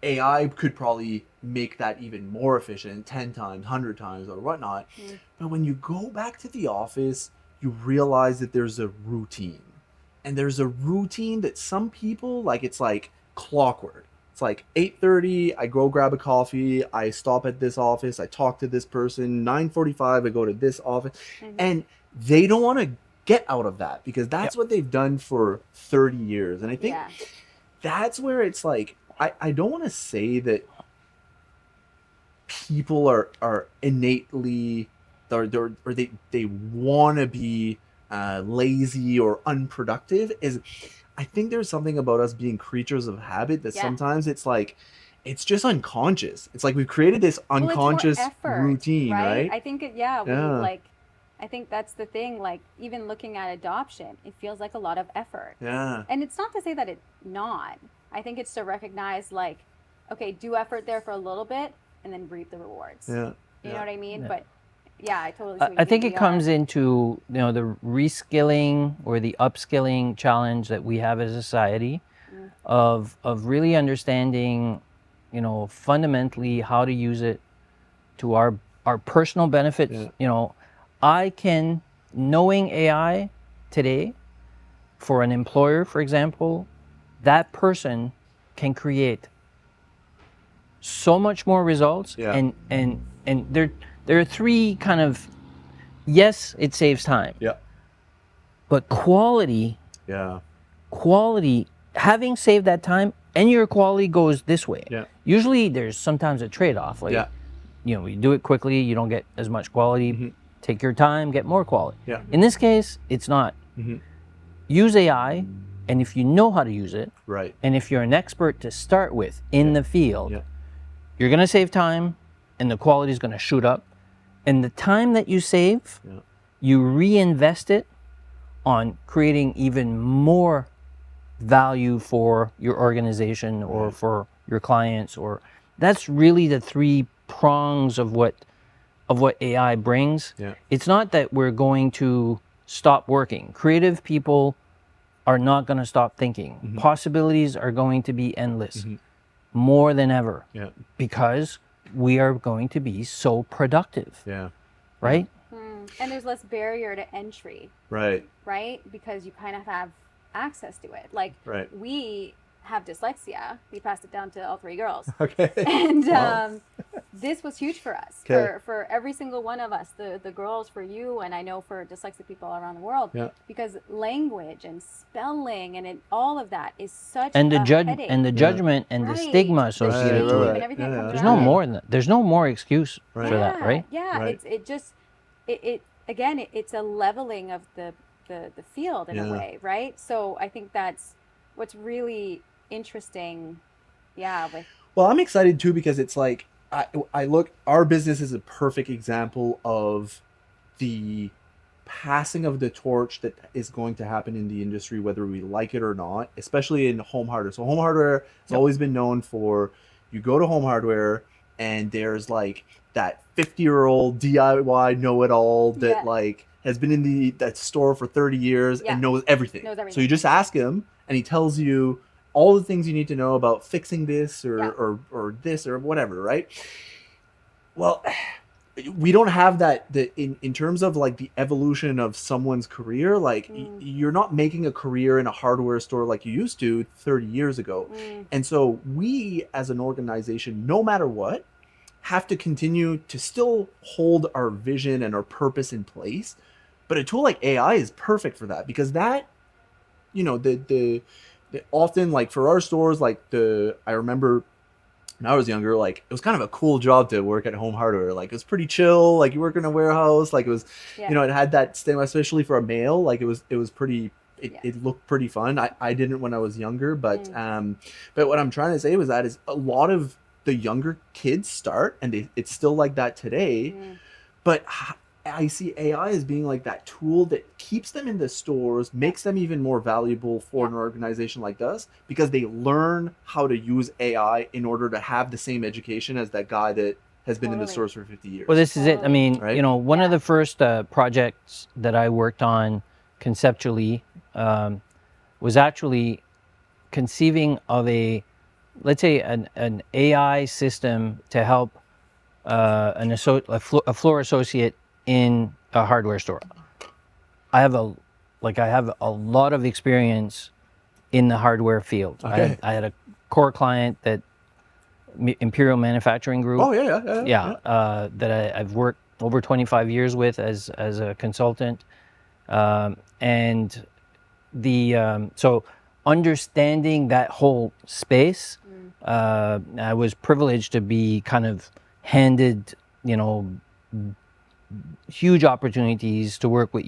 AI could probably make that even more efficient, 10 times, 100 times, or whatnot. But when you go back to the office, you realize that there's a routine. And there's a routine that some people, like, it's like clockwork. It's like 8:30, I go grab a coffee, I stop at this office, I talk to this person, 9:45, I go to this office. And they don't want to get out of that, because that's what they've done for 30 years. And I think that's where it's like, I don't want to say that people are innately, or they want to be lazy or unproductive. Is I think there's something about us being creatures of habit that sometimes it's like, it's just unconscious. It's like we've created this unconscious routine, right? I think I think that's the thing. Like, even looking at adoption, it feels like a lot of effort. And it's not to say that it's not. I think it's to recognize, like, okay, do effort there for a little bit and then reap the rewards. You know what I mean? But yeah, I totally see what you I think mean. it comes into, the reskilling or the upskilling challenge that we have as a society, of really understanding, fundamentally how to use it to our personal benefits. I can, knowing AI today, for an employer, for example, that person can create so much more results. Yeah. And there are three kind of, yes, it saves time, Yeah. but quality, Yeah. having saved that time and your quality goes this way. Yeah. Usually there's sometimes a trade-off. Like, Yeah. you do it quickly, you don't get as much quality. Take your time, get more quality. Yeah. In this case, it's not. Use AI, and if you know how to use it, Right. and if you're an expert to start with in the field, Yeah. you're going to save time, and the quality is going to shoot up. And the time that you save, you reinvest it on creating even more value for your organization or for your clients. Or that's really the three prongs of what AI brings. Yeah. It's not that we're going to stop working. Creative people are not going to stop thinking. Possibilities are going to be endless, more than ever, because we are going to be so productive. Yeah. Right? And there's less barrier to entry, Right. right? Because you kind of have access to it. Like, Right. we have dyslexia. We passed it down to all three girls. Okay. And this was huge for us, Okay. for every single one of us, the girls, for you, and I know for dyslexic people around the world, because language and spelling and all of that is such And the a judgment headache. and the Right. stigma The associated shame to and it. everything that comes There's around no it. more than that. There's no more excuse for Right. that, right? Yeah, Right. it's a leveling of the field in a way, right? So I think that's what's really interesting. Yeah, with Well, I'm excited too because it's like I look, our business is a perfect example of the passing of the torch that is going to happen in the industry, whether we like it or not, especially in home hardware. So home hardware has always been known for, you go to home hardware and there's like that 50-year-old DIY know-it-all that like has been in that store for 30 years and knows everything. So you just ask him and he tells you all the things you need to know about fixing this or this or whatever, right? Well, we don't have that in terms of like the evolution of someone's career. Like you're not making a career in a hardware store like you used to 30 years ago. And so we as an organization, no matter what, have to continue to still hold our vision and our purpose in place. But a tool like AI is perfect for that, because that, the often, like for our stores, like I remember when I was younger, like it was kind of a cool job to work at home hardware. Like it was pretty chill. Like you work in a warehouse. Like it was, it had that stigma, especially for a male. Like it was pretty. It looked pretty fun. I didn't when I was younger, but what I'm trying to say was that is a lot of the younger kids start, and it's still like that today. But I see AI as being like that tool that keeps them in the stores, makes them even more valuable for an organization like us, because they learn how to use AI in order to have the same education as that guy that has been in the stores for 50 years. Well, this is it. I mean, right? One of the first projects that I worked on conceptually was actually conceiving of let's say an AI system to help a floor associate in a hardware store. I have a lot of experience in the hardware field. Okay. I had a core client that Imperial Manufacturing Group. Oh yeah. That I've worked over 25 years with as a consultant, and so understanding that whole space, I was privileged to be kind of handed, huge opportunities to work with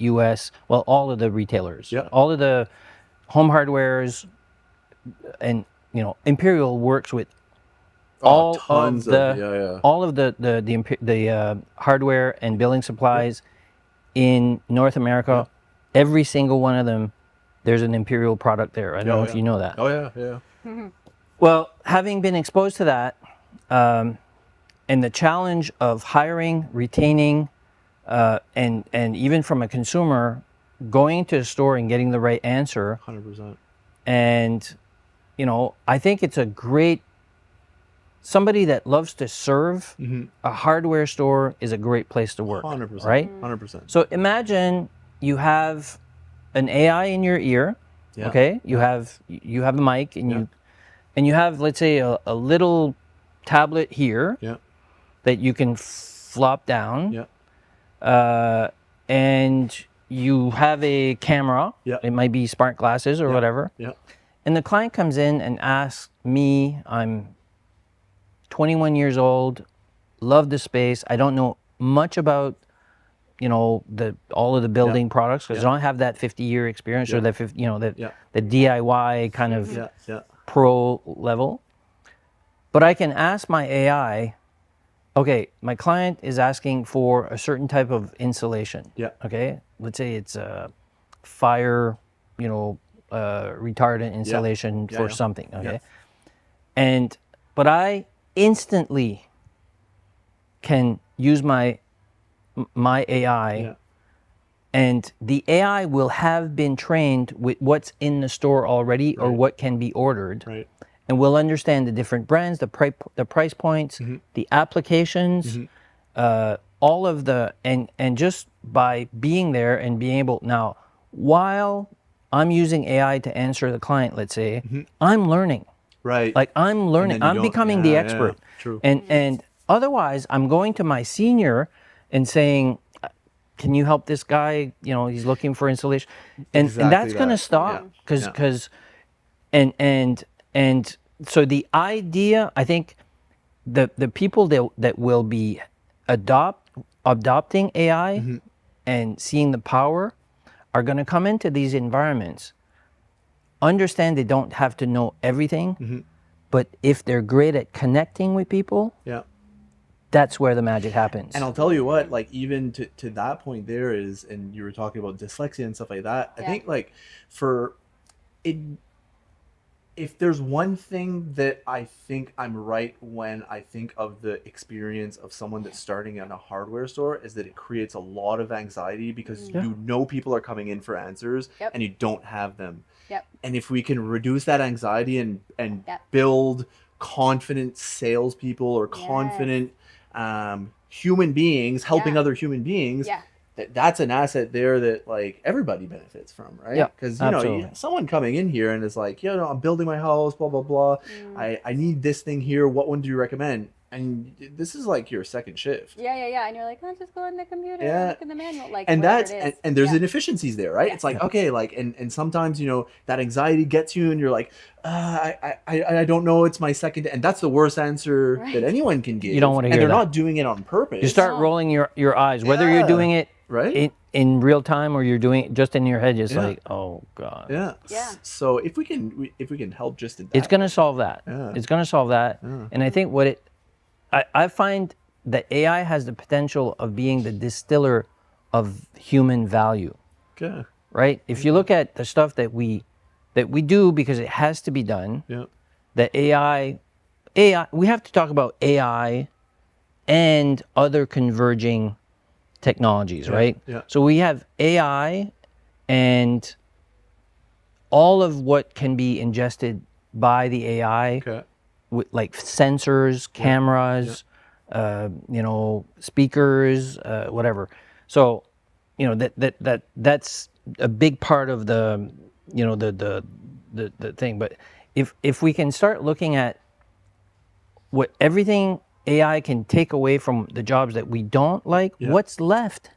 all of the retailers, all of the home hardwares, and Imperial works with all of the hardware and building supplies in North America. Every single one of them, there's an Imperial product there. I don't know if you know that. Oh yeah. Well, having been exposed to that, and the challenge of hiring, retaining, and even from a consumer, going to a store and getting the right answer. 100%. And, I think it's a great, somebody that loves to serve, a hardware store is a great place to work. 100%. Right? 100%. So imagine you have an AI in your ear Yeah. Okay, you have a mic, and you have, let's say, a little tablet here Yeah. that you can flop down. Yeah. And you have a camera. Yeah. It might be smart glasses or whatever. Yeah. And the client comes in and asks me, I'm 21 years old, love the space. I don't know much about, all of the building products, because I don't have that 50-year experience or that the DIY kind of pro level. But I can ask my AI, okay, my client is asking for a certain type of insulation. Yeah. Okay, let's say it's a fire, retardant insulation for something. Okay, but I instantly can use my AI, and the AI will have been trained with what's in the store already or what can be ordered. Right. And we'll understand the different brands, the price points, the applications, all of the, and just by being there and being able, now, while I'm using AI to answer the client, let's say, I'm learning. Right. Like I'm learning, I'm becoming the expert. True. And otherwise, I'm going to my senior and saying, can you help this guy? He's looking for insulation. And that's going to stop because and so the idea, I think, the people that will be adopting AI and seeing the power are going to come into these environments, understand they don't have to know everything, but if they're great at connecting with people, that's where the magic happens. And I'll tell you what, like, even to that point there is, and you were talking about dyslexia and stuff like that, I think, like, for it, if there's one thing that I think I'm right when I think of the experience of someone that's starting in a hardware store, is that it creates a lot of anxiety because you know people are coming in for answers and you don't have them. And if we can reduce that anxiety and build confident salespeople or confident human beings helping other human beings, that's an asset there that, like, everybody benefits from, right? Because someone coming in here and is like, I'm building my house, blah blah blah, I need this thing here, what one do you recommend? And this is like your second shift. And you're like, oh, just go on the computer and look in the manual, like, and that's it is. and there's inefficiencies there, right? It's like, okay, like, and sometimes that anxiety gets you and you're like, I don't know, it's my second, and that's the worst answer that anyone can give. You don't want to hear that. And they're that. not doing it on purpose. You start rolling your eyes, whether you're doing it in real time or you're doing it just in your head, just like, oh god. So if we can help just in that, it's going to solve that. It's going to solve that. And I think I find that AI has the potential of being the distiller of human value. Okay. Right? If you look at the stuff that we do because it has to be done, the AI, we have to talk about AI and other converging technologies, right? So we have AI and all of what can be ingested by the AI. With, like, sensors, cameras, speakers, whatever. So, that's a big part of the thing. But if we can start looking at what everything AI can take away from the jobs that we don't like, what's left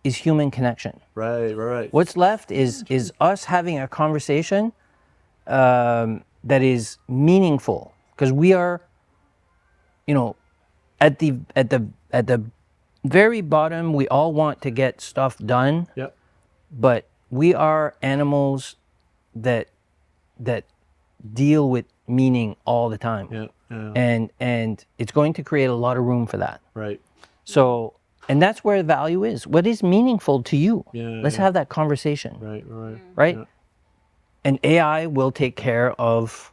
is human connection. Right. What's left is us having a conversation that is meaningful. Because we are, at the very bottom, we all want to get stuff done. But we are animals that deal with meaning all the time. And it's going to create a lot of room for that. Right. So, and that's where the value is. What is meaningful to you? Let's have that conversation. Right. And AI will take care of,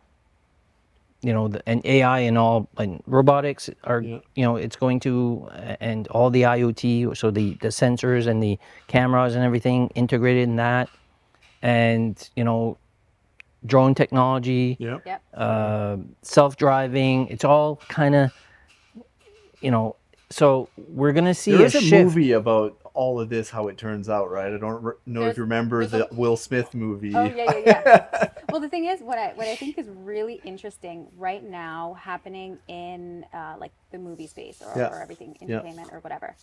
and AI and all, and robotics are, it's going to, and all the IoT, so the sensors and the cameras and everything integrated in that, and, drone technology, self-driving, it's all kind of, so we're going to see there is a shift. movie about all of this how it turns out, right? I don't know if There's- you remember there's the Will Smith movie. Oh yeah. Well, the thing is, what I think is really interesting right now happening in like the movie space or, Yeah. or everything, Yeah. entertainment or whatever,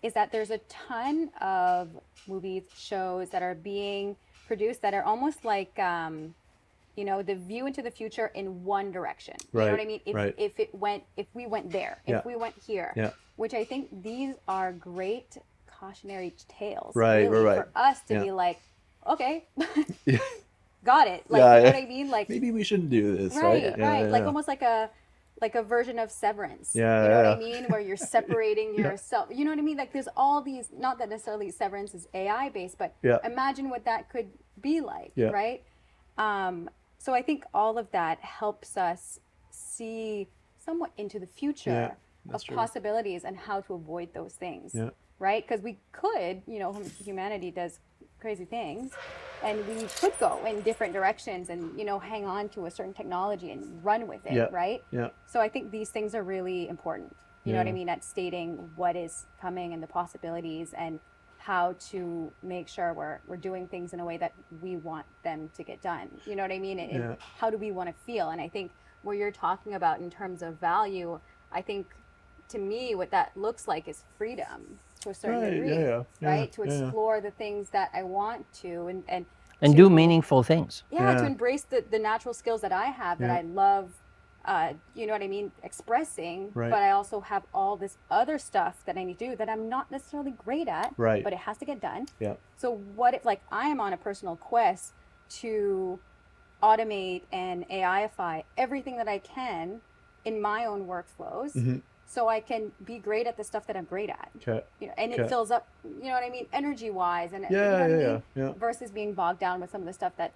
is that there's a ton of movies, shows that are being produced that are almost like the view into the future in one direction. You know Right, what I mean? right. If we went there, Yeah. if we went here, Yeah. which I think these are great cautionary tales, Right, really, right. for us to Yeah. be like, okay, Yeah. got it. Like, Yeah, you know yeah. what I mean? Like, Maybe we shouldn't do this, right? right, Yeah, right. yeah, Like yeah. almost like a version of Severance. Yeah, You know what yeah. I mean? Where you're separating yourself. You know what I mean? Like there's all these, not that necessarily Severance is AI based, but Yeah. imagine what that could be like, Yeah. right? So I think all of that helps us see somewhat into the future Yeah, of that's true. possibilities and how to avoid those things, Yeah. right? Because we could, humanity does crazy things, and we could go in different directions and hang on to a certain technology and run with it, Yeah. right? Yeah. So I think these things are really important. You know what I Yeah. mean? At stating what is coming and the possibilities and how to make sure we're doing things in a way that we want them to get done. You know what I mean? And Yeah. how do we want to feel? And I think what you're talking about in terms of value, I think to me what that looks like is freedom to a certain Right, degree, yeah, yeah, right? To yeah. explore the things that I want to and And to, do meaningful things. yeah, Yeah. to embrace the natural skills that I have that Yeah. I love, you know what I mean, expressing, Right. but I also have all this other stuff that I need to do that I'm not necessarily great at, Right. but it has to get done. Yeah. So what if, like, I am on a personal quest to automate and AIify everything that I can in my own workflows, Mhm. so I can be great at the stuff that I'm great at. Okay. And it Okay. fills up, you know what I mean, energy wise, and you know Yeah, what I yeah, mean? yeah. Versus being bogged down with some of the stuff that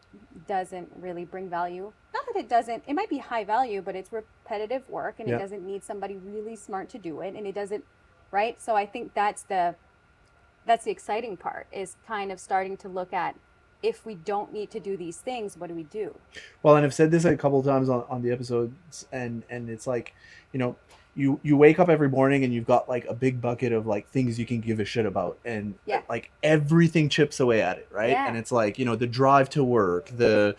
doesn't really bring value. Not that it doesn't, it might be high value, but it's repetitive work and Yeah. it doesn't need somebody really smart to do it, and it doesn't, right? So I think that's the exciting part, is kind of starting to look at, if we don't need to do these things, what do we do? Well, and I've said this a couple of times on the episodes, and it's like, you wake up every morning and you've got like a big bucket of like things you can give a shit about, and Yeah. like everything chips away at it, right? Yeah. And it's like, the drive to work, the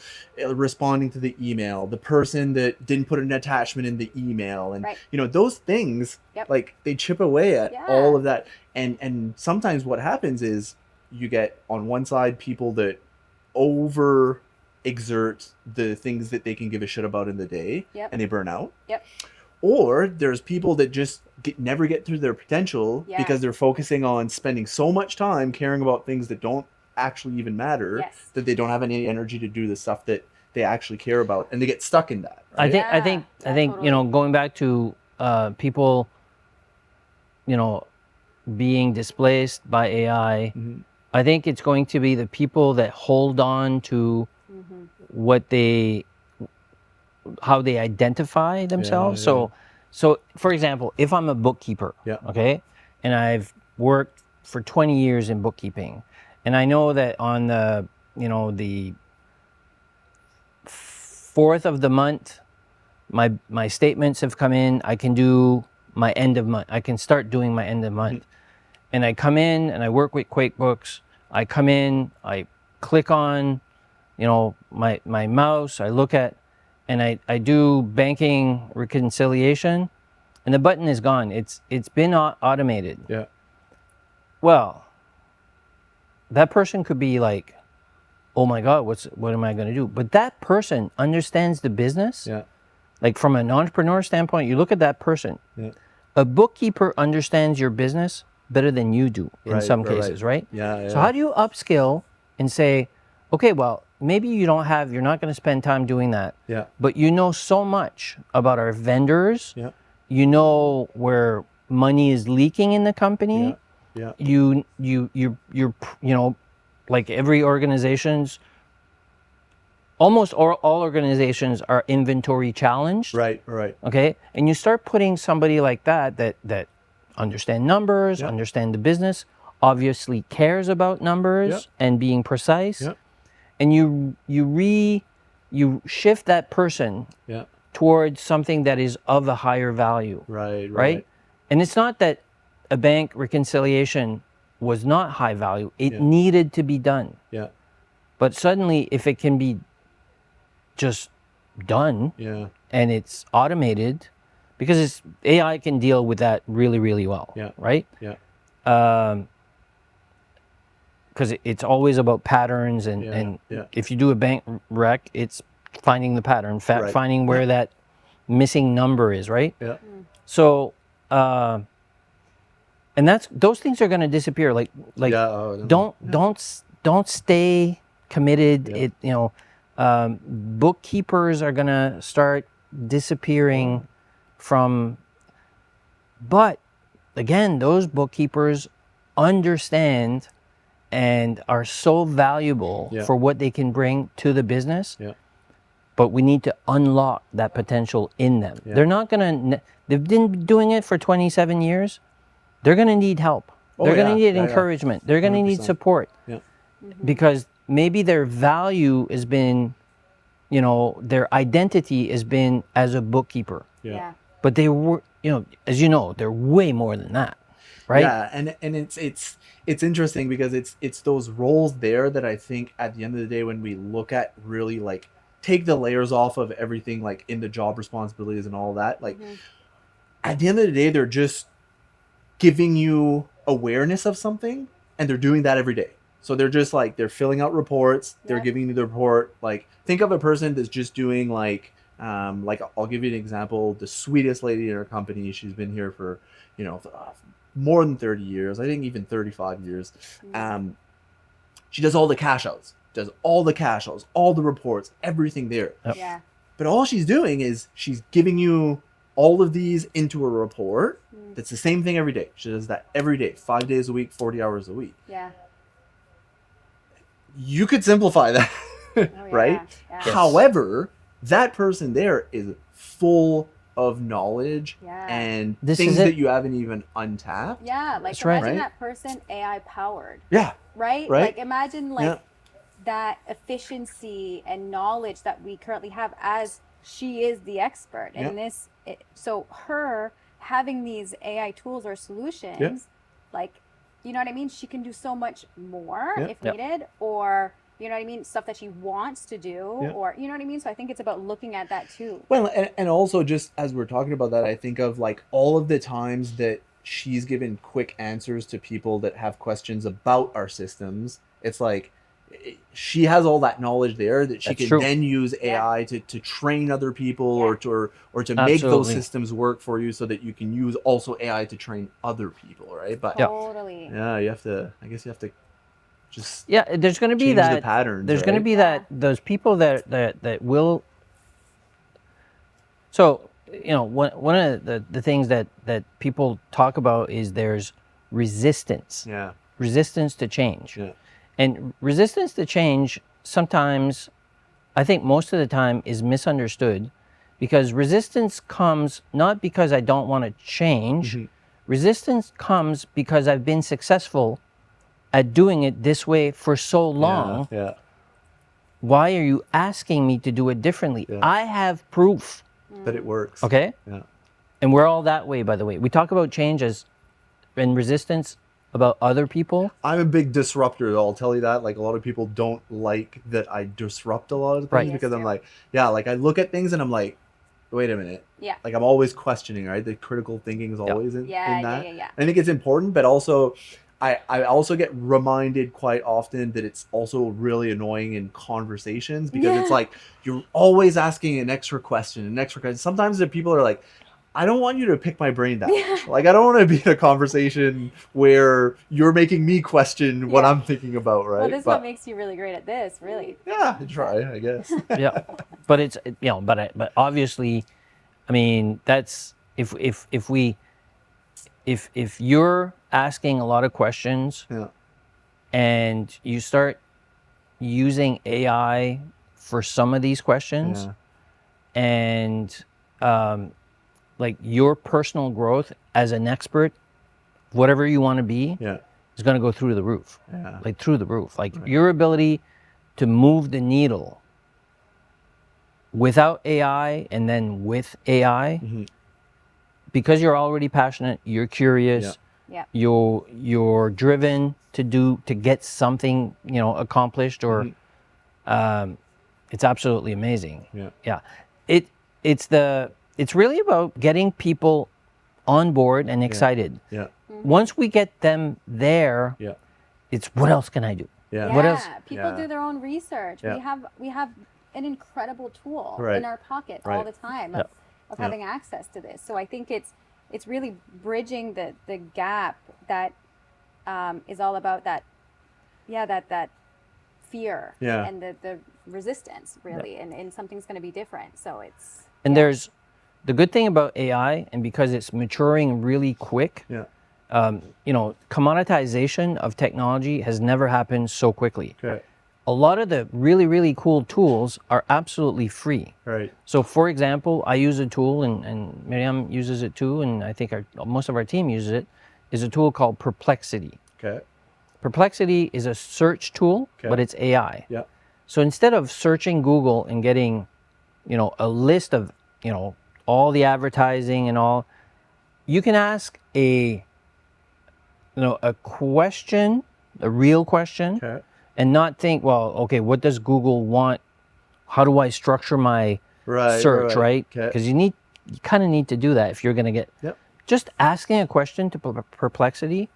responding to the email, the person that didn't put an attachment in the email, and Right. those things, Yep. like they chip away at Yeah. all of that. And sometimes what happens is you get on one side people that over exert the things that they can give a shit about in the day, Yep. and they burn out. Yep. Or there's people that just never get through their potential Yeah. because they're focusing on spending so much time caring about things that don't actually even matter, Yes. that they don't have any energy to do the stuff that they actually care about, and they get stuck in that. Right? I think Yeah, totally. going back to people, being displaced by AI. Mhm. I think it's going to be the people that hold on to Mm-hmm. how they identify themselves. yeah. So for example, if I'm a bookkeeper, Yeah. okay, and I've worked for 20 years in bookkeeping, and I know that on the 4th of the month, my statements have come in, I can do my end of month. I can start doing my end of month. And I come in and I work with QuickBooks. I come in, I click on, my mouse, I look at, and I do banking reconciliation, and the button is gone. It's been automated. Yeah. Well, that person could be like, oh my God, what am I going to do? But that person understands the business. Yeah. Like from an entrepreneur standpoint, you look at that person. Yeah. A bookkeeper understands your business better than you do in some cases, right? Yeah. So how do you upskill and say, okay, well, maybe you're not going to spend time doing that, Yeah. but you know so much about our vendors. Yeah. You know where money is leaking in the company. Yeah. You're like every organization's, almost all organizations are inventory challenged. Right. Okay, and you start putting somebody like that understand numbers, Yeah. understand the business, obviously cares about numbers Yeah. and being precise, Yeah. and you shift that person Yeah. towards something that is of a higher value, Right. right? And it's not that a bank reconciliation was not high value. It Yeah. needed to be done. Yeah. But suddenly, if it can be just done Yeah. and it's automated, because AI can deal with that really, really well, Yeah. right? Yeah. Because it's always about patterns, and, Yeah, and yeah. if you do a bank rec, it's finding the pattern, Right. finding where that missing number is, right? Yeah. So, and those things are going to disappear. Like Yeah. Oh, no. don't stay committed. Yeah. Bookkeepers are going to start disappearing from. But again, those bookkeepers understand and are so valuable Yeah. for what they can bring to the business. Yeah. But we need to unlock that potential in them. Yeah. They're not going to, they've been doing it for 27 years. They're going to need help. Oh, They're going to yeah. need Yeah, yeah. encouragement. They're going to need 100%. support, Yeah. because maybe their value has been, their identity has been as a bookkeeper. Yeah. But they were, as you know, they're way more than that, right? Yeah, and it's interesting because it's those roles there that I think at the end of the day, when we look at really like take the layers off of everything, like in the job responsibilities and all that, like at the end of the day, they're just giving you awareness of something, and they're doing that every day. So they're just like, they're filling out reports, they're Yeah. giving you the report. Like, think of a person that's just doing like I'll give you an example. The sweetest lady in her company, she's been here for, more than 30 years. I think even 35 years. She does all the cash outs, all the reports, everything there. Yep. Yeah. But all she's doing is she's giving you all of these into a report. That's the same thing every day. She does that every day, 5 days a week, 40 hours a week. Yeah. You could simplify that, Oh, right? Yeah. Yes. However, that person there is full of knowledge Yeah. and This things is it. that you haven't even untapped. Yeah. Like, That's right. imagine Right? that person AI powered, Yeah. right? Right. Like, imagine like Yeah. that efficiency and knowledge that we currently have, as she is the expert in Yeah. this. So her having these AI tools or solutions, like, you know what I mean? She can do so much more Yeah. if Yep. needed, or, you know what I mean? Stuff that she wants to do, Yeah. or, you know what I mean? So I think it's about looking at that too. Well, and also just as we're talking about that, I think of like all of the times that she's given quick answers to people that have questions about our systems. It's like she has all that knowledge there that she That's can true. then use Yeah. AI to train other people Yeah. or to make those Absolutely. systems work for you so that you can use also AI to train other people, right? But Yeah. Totally. yeah, you have to just Yeah, there's going to be change the that. patterns. There's going to right? be those people that will. So one of the things that people talk about is there's resistance to change. Yeah. And resistance to change sometimes, I think most of the time, is misunderstood, because resistance comes not because I don't want to change. Mhm. Resistance comes because I've been successful at doing it this way for so long. Yeah. Why are you asking me to do it differently? Yeah. I have proof, That it works. okay? Yeah. And we're all that way, by the way. We talk about change and resistance about other people. I'm a big disruptor. I'll tell you that. Like, a lot of people don't like that I disrupt a lot of things Right. because Yes, I'm yeah. like, like I look at things and I'm like, wait a minute. Yeah. Like, I'm always questioning, right? The critical thinking is always in Yeah, that. yeah. I think it's important, but also I also get reminded quite often that it's also really annoying in conversations because it's Yeah. like you're always asking an extra question. Sometimes the people are like, I don't want you to pick my brain that much. Like, I don't want to be in a conversation where you're making me question what Yeah. I'm thinking about, right? Well, this is But what makes you really great at this, really. yeah, I try, I guess. Yeah. But it's but obviously, I mean, that's if you're asking a lot of questions Yeah. and you start using AI for some of these questions, Yeah. and like your personal growth as an expert, whatever you want to be, Yeah. is going to go through the roof. Yeah. Like through the roof. Like your ability to move the needle without AI and then with AI, Mhm. because you're already passionate, you're curious, Yeah. You're driven to get something, accomplished, or it's absolutely amazing. Yeah. Yeah. It's really about getting people on board and excited. Yeah. Once we get them there, Yeah. it's what else can I do? Yeah. What else? People Yeah. do their own research. Yeah. We have an incredible tool Right. in our pockets all Right. the time Yeah. of having access to this. So I think it's really bridging the gap that is all about that fear Yeah. and the resistance, really, and something's going to be different. So it's And there's the good thing about AI, and because it's maturing really quick, Yeah. commoditization of technology has never happened so quickly. Okay. A lot of the really, really cool tools are absolutely free. Right. So, for example, I use a tool, and Myriam uses it too, and I think most of our team uses it, is a tool called Perplexity. Okay. Perplexity is a search tool, Okay. but it's AI. Yeah. So instead of searching Google and getting, a list of, all the advertising and all, you can ask a question, a real question, Okay. and not think, well, okay, what does Google want? How do I structure my Right. search, right? Okay. Because you kind of need to do that if you're going to get, Yep. just asking a question to Perplexity,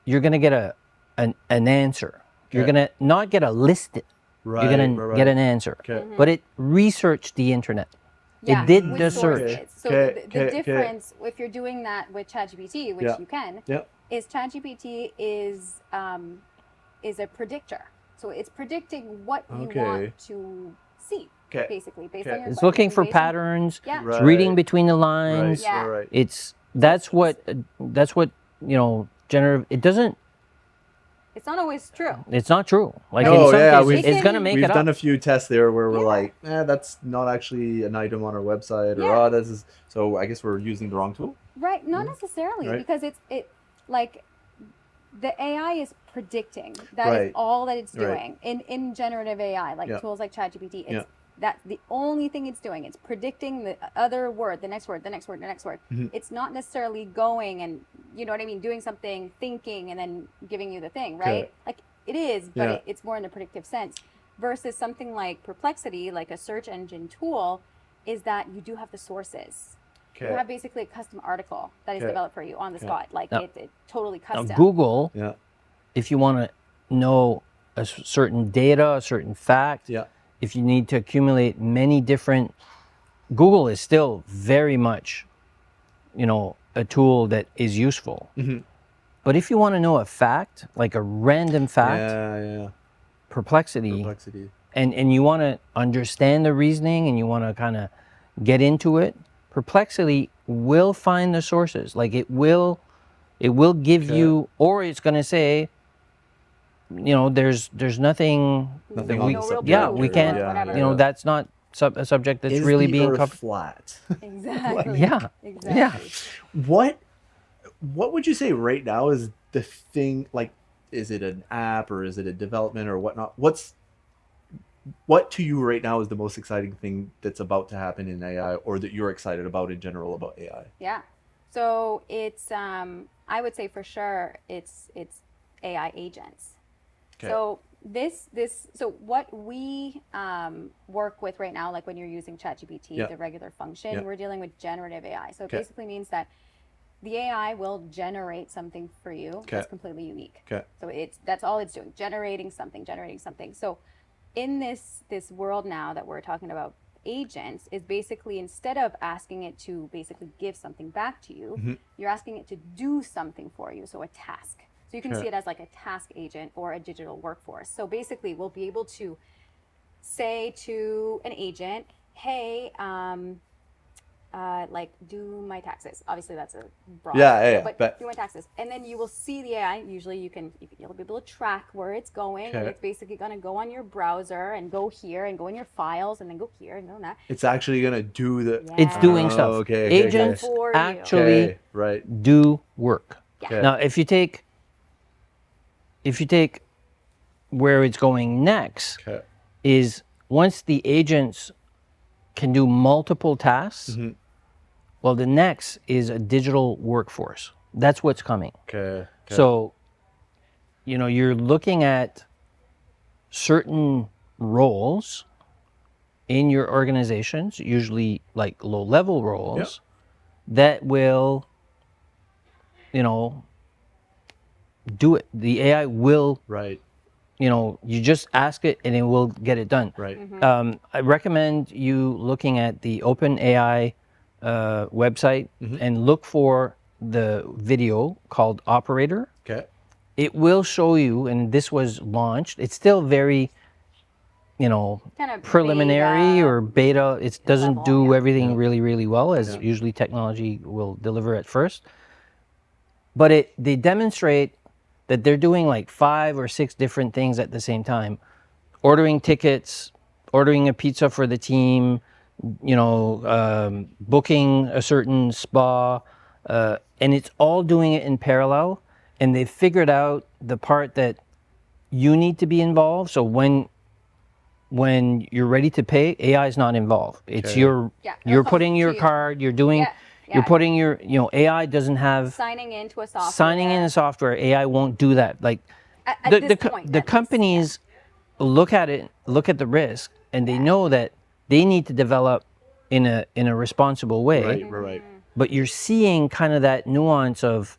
you're going to get an answer. You're Okay. going to not get a list. Right. You're going to right. get an answer. Okay. But it researched the internet. Yeah, It did with the sources. search. So Okay, the okay, okay. difference, if you're doing that with ChatGPT, which Yeah. you can, Yeah. is ChatGPT is a predictor. So it's predicting what you Okay. want to see, Okay. basically, based Okay. on your It's looking for question, based on- patterns. Yeah. It's reading Right. between the lines. Right. Yeah. Right. That's what generative. It doesn't. It's not always true. It's not true. Like No, in some yeah, cases, we it's gonna can- make We've it done up. a few tests there where we're Yeah. like, that's not actually an item on our website, or Yeah. this is. So I guess we're using the wrong tool. Right, not necessarily, Right. because like the AI is predicting. That is Right. all that it's Right. doing in generative AI, like Yeah. tools like ChatGPT. It's Yeah. that's the only thing it's doing. It's predicting the other word, the next word, the next word, the next word. Mhm. It's not necessarily going and doing something, thinking, and then giving you the thing, right? Okay. Like it is, but Yeah. it's more in the predictive sense. Versus something like Perplexity, like a search engine tool, is that you do have the sources. You Okay. have basically a custom article that is Okay. developed for you on the Okay. spot. Like Now- it totally Now, custom. Google, Yeah. if you want to know certain data, a certain fact, Yeah. if you need to accumulate many different, Google is still very much, a tool that is useful. Mhm. But if you want to know a fact, like a random fact, Yeah. Perplexity, Perplexity. and you want to understand the reasoning and you want to kind of get into it, Perplexity will find the sources. Like it will give Okay. you, or it's going to say, there's nothing Nothing that on we, the no real subject. yeah, proof we or can't, whatever. that's not a subject that's Is really the being Earth covered. flat? Exactly. Yeah. Exactly. What would you say right now is the thing? Like, is it an app or is it a development or whatnot? What to you right now is the most exciting thing that's about to happen in AI, or that you're excited about in general about AI? Yeah. So it's I would say for sure it's AI agents. Okay. So so what we work with right now, like when you're using ChatGPT, Yeah. the regular function, Yeah. we're dealing with generative AI. So it Okay. basically means that the AI will generate something for you Okay. that's completely unique. Okay. So that's all it's doing, generating something. So in this world now that we're talking about agents, is basically instead of asking it to basically give something back to you, Mhm. you're asking it to do something for you, so a task. So you can Okay. see it as like a task agent or a digital workforce. So basically we'll be able to say to an agent, hey, like do my taxes. Obviously that's a broad. Yeah, But do my taxes, and then you will see the AI. Usually you'll be able to track where it's going, and Okay. it's basically going to go on your browser and go here and go in your files and then go here and go that. It's actually gonna do the. It's doing Oh, stuff. okay, Agents For you. actually Okay, right. do work. Yeah. Okay. Now, if you take where it's going next, Okay. is once the agents can do multiple tasks, Mhm. well, the next is a digital workforce. That's what's coming. Okay. So, you're looking at certain roles in your organizations, usually like low-level roles, that will, do it. The AI will, Right. you just ask it and it will get it done. Right. I recommend you looking at the OpenAI website and look for the video called Operator. Okay. It will show you, and this was launched. It's still very, Kind of preliminary beta or beta. It doesn't level, do yeah. everything really, really well, as usually technology will deliver at first. But they demonstrate that they're doing like 5 or 6 different things at the same time. Ordering tickets, ordering a pizza for the team, booking a certain spa, and it's all doing it in parallel. And they've figured out the part that you need to be involved. So when you're ready to pay, AI is not involved. It's Okay. you're putting your You. card, you're doing, you're putting your, AI doesn't have signing into a software. signing in a software. AI won't do that. Like At the this point, the at least, companies look at it, look at the risk, and they know that they need to develop in a responsible way. Right. But you're seeing kind of that nuance of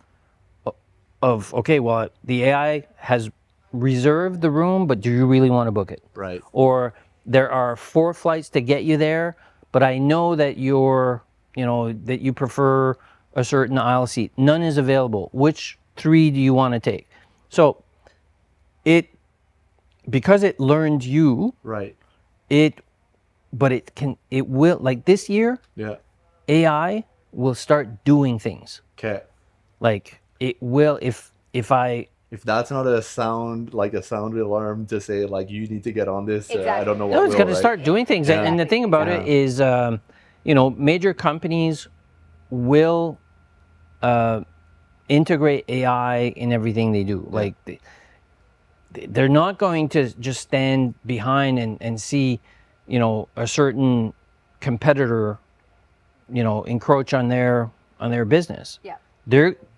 okay, well, the AI has reserved the room, but do you really want to book it? Right. Or there are 4 flights to get you there, but I know that that you prefer a certain aisle seat. None is available. Which 3 do you want to take? So because it learned you, Right. it will, like this year, Yeah. AI will start doing things. Okay. Like it will, if If that's not a sound alarm to say like you need to get on this, I don't know what no, it's will, going to right? start doing things. Yeah. And the thing about it is, major companies will integrate AI in everything they do. Like they're not going to just stand behind and see, a certain competitor, encroach on their business. Yeah.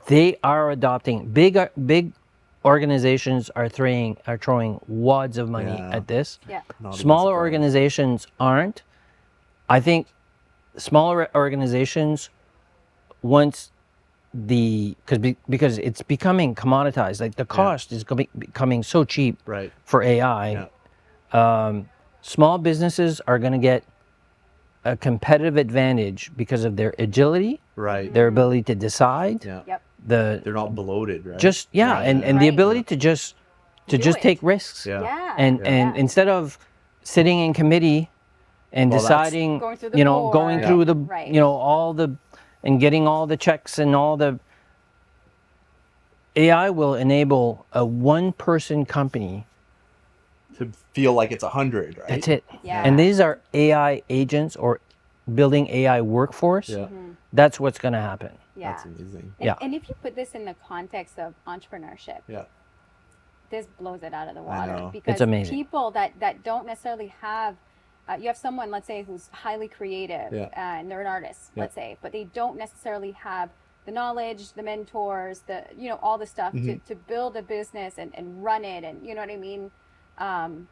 They are adopting big organizations are throwing wads of money at this. Yeah. Not even Smaller surprised. organizations aren't. I think smaller organizations, once because it's becoming commoditized, like the cost is becoming so cheap Right. for AI. Small businesses are going to get a competitive advantage because of their agility, Right. their ability to decide, Yeah. Yep. They're not bloated, right? and the Right. ability to just Do it. take risks. Yeah. Yeah. And instead of sitting in committee and Well, that's- deciding, Going through the going board. through the, Right. all the, and getting all the checks and all the, AI will enable a one-person company. to feel like it's 100, right? That's it. Yeah. And these are AI agents or building AI workforce. Yeah. That's what's going to happen. Yeah. That's amazing. Yeah. And if you put this in the context of entrepreneurship, Yeah. this blows it out of the I water know. because It's amazing. people that don't necessarily have you have someone, let's say, who's highly creative and they're an artist, let's say, but they don't necessarily have the knowledge, the mentors, all the stuff to build a business and run it, and you know what I mean. And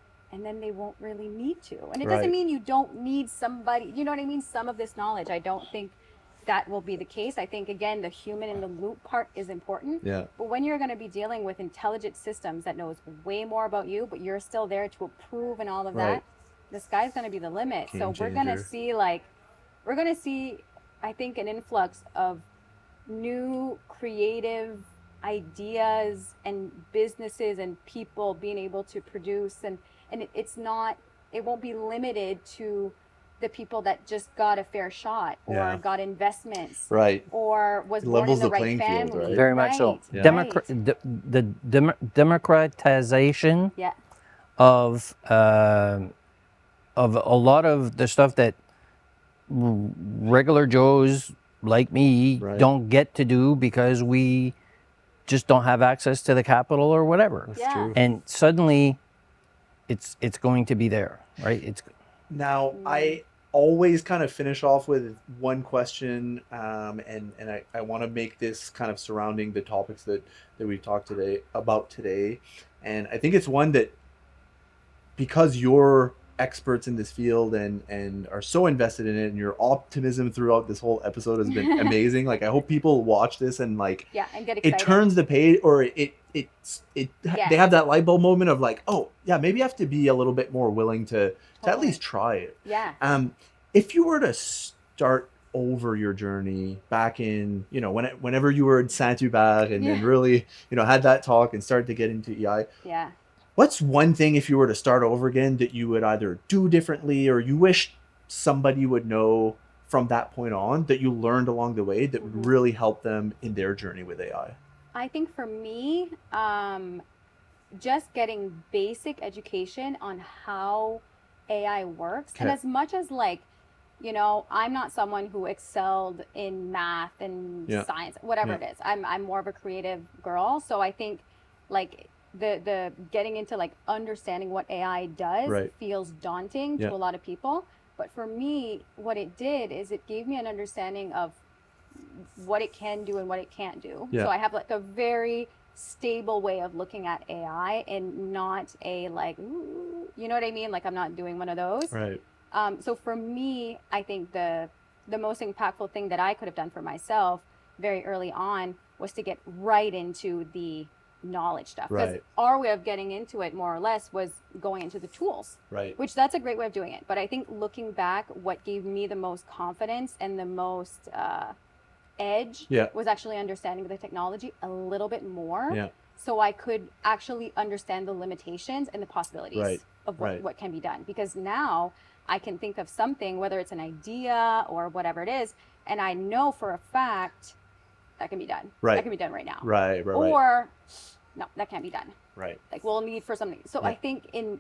then they won't really need to. And it doesn't Right. mean you don't need somebody, you know what I mean? Some of this knowledge, I don't think that will be the case. I think, again, the human in the loop part is important. Yeah. But when you're going to be dealing with intelligent systems that knows way more about you, but you're still there to approve and all of Right. that, the sky's going to be the limit. Game So we're going to changer. see, I think, an influx of new creative ideas and businesses and people being able to produce, and it won't be limited to the people that just got a fair shot or Yeah. got investments Right. or was It born in levels the the right playing field, family. right? Very much so. Yeah. The democratization Yeah. of a lot of the stuff that regular Joes like me Right. don't get to do because we just don't have access to the capital or whatever. That's Yeah. true. And suddenly it's going to be there, right? It's Now, I always kind of finish off with one question, and I want to make this kind of surrounding the topics that we talked today. And I think it's one that, because you're experts in this field and are so invested in it, and your optimism throughout this whole episode has been amazing. Like, I hope people watch this and like, and get excited. It turns the page, or they have that light bulb moment of like, oh yeah, maybe I have to be a little bit more willing to at least try it. If you were to start over your journey back in, whenever you were in Saint-Hubert and then really, had that talk and started to get into EI. What's one thing, if you were to start over again, that you would either do differently or you wish somebody would know from that point on, that you learned along the way that would really help them in their journey with AI? I think for me, just getting basic education on how AI works. And as much as like, I'm not someone who excelled in math and science, whatever it is. I'm more of a creative girl. So I think like the getting into like understanding what AI does feels daunting to a lot of people. But for me, what it did is it gave me an understanding of what it can do and what it can't do. So I have like a very stable way of looking at AI, and not a like, ooh, you know what I mean? Like, I'm not doing one of those. So for me, I think the most impactful thing that I could have done for myself very early on was to get right into the knowledge stuff, because our way of getting into it more or less was going into the tools, which that's a great way of doing it. But I think looking back, what gave me the most confidence and the most edge was actually understanding the technology a little bit more, so I could actually understand the limitations and the possibilities of what can be done. Because now I can think of something, whether it's an idea or whatever it is, and I know for a fact that can be done. That can be done right now. Or no, that can't be done. Like, we'll need for something. So I think in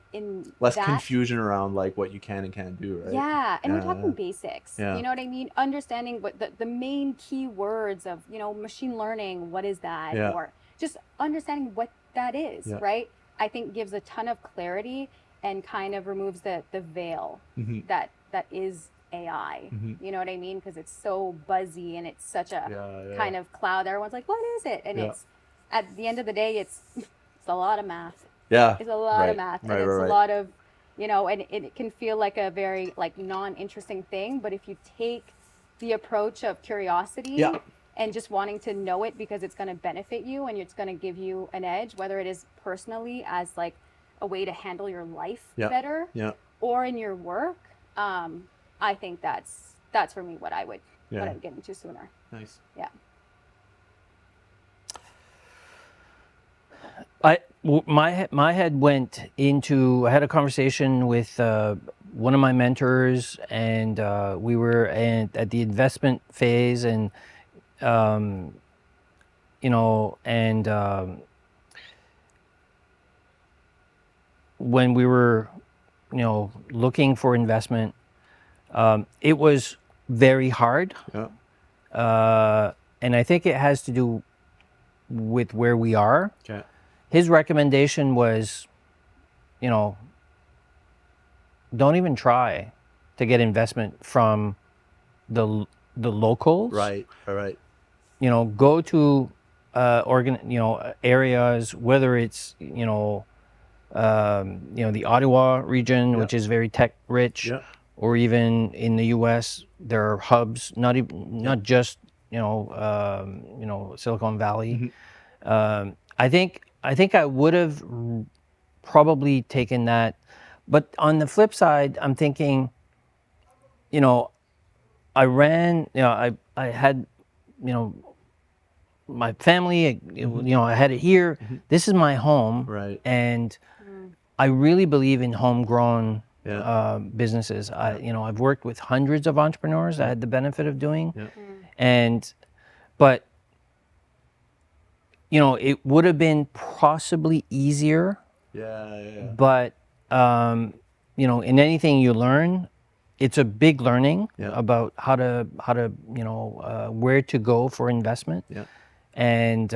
less confusion around like what you can and can't do, right? And we're talking basics. You know what I mean? Understanding what the main key words of, machine learning, what is that? Or just understanding what that is, right? I think gives a ton of clarity and kind of removes the veil that is AI. You know what I mean? Because it's so buzzy and it's such a kind of cloud. Everyone's like, what is it? And it's, at the end of the day, it's a lot of math. It's a lot of math. And it's a lot of, and it can feel like a very like non-interesting thing. But if you take the approach of curiosity and just wanting to know it because it's going to benefit you and it's going to give you an edge, whether it is personally as like a way to handle your life better or in your work, I think that's for me what I would get into sooner. Nice. My head went into, I had a conversation with one of my mentors, and we were at the investment phase, and when we were looking for investment, it was very hard, and I think it has to do with where we are. His recommendation was, don't even try to get investment from the locals. Go to areas, whether it's the Ottawa region, which is very tech rich, or even in the U.S. there are hubs, not just Silicon Valley. I think I would have probably taken that, but on the flip side, I'm thinking, I ran, I had, my family, I had it here. This is my home, and I really believe in homegrown businesses. I've worked with hundreds of entrepreneurs. I had the benefit of doing, but it would have been possibly easier. But in anything you learn, it's a big learning about how to where to go for investment. And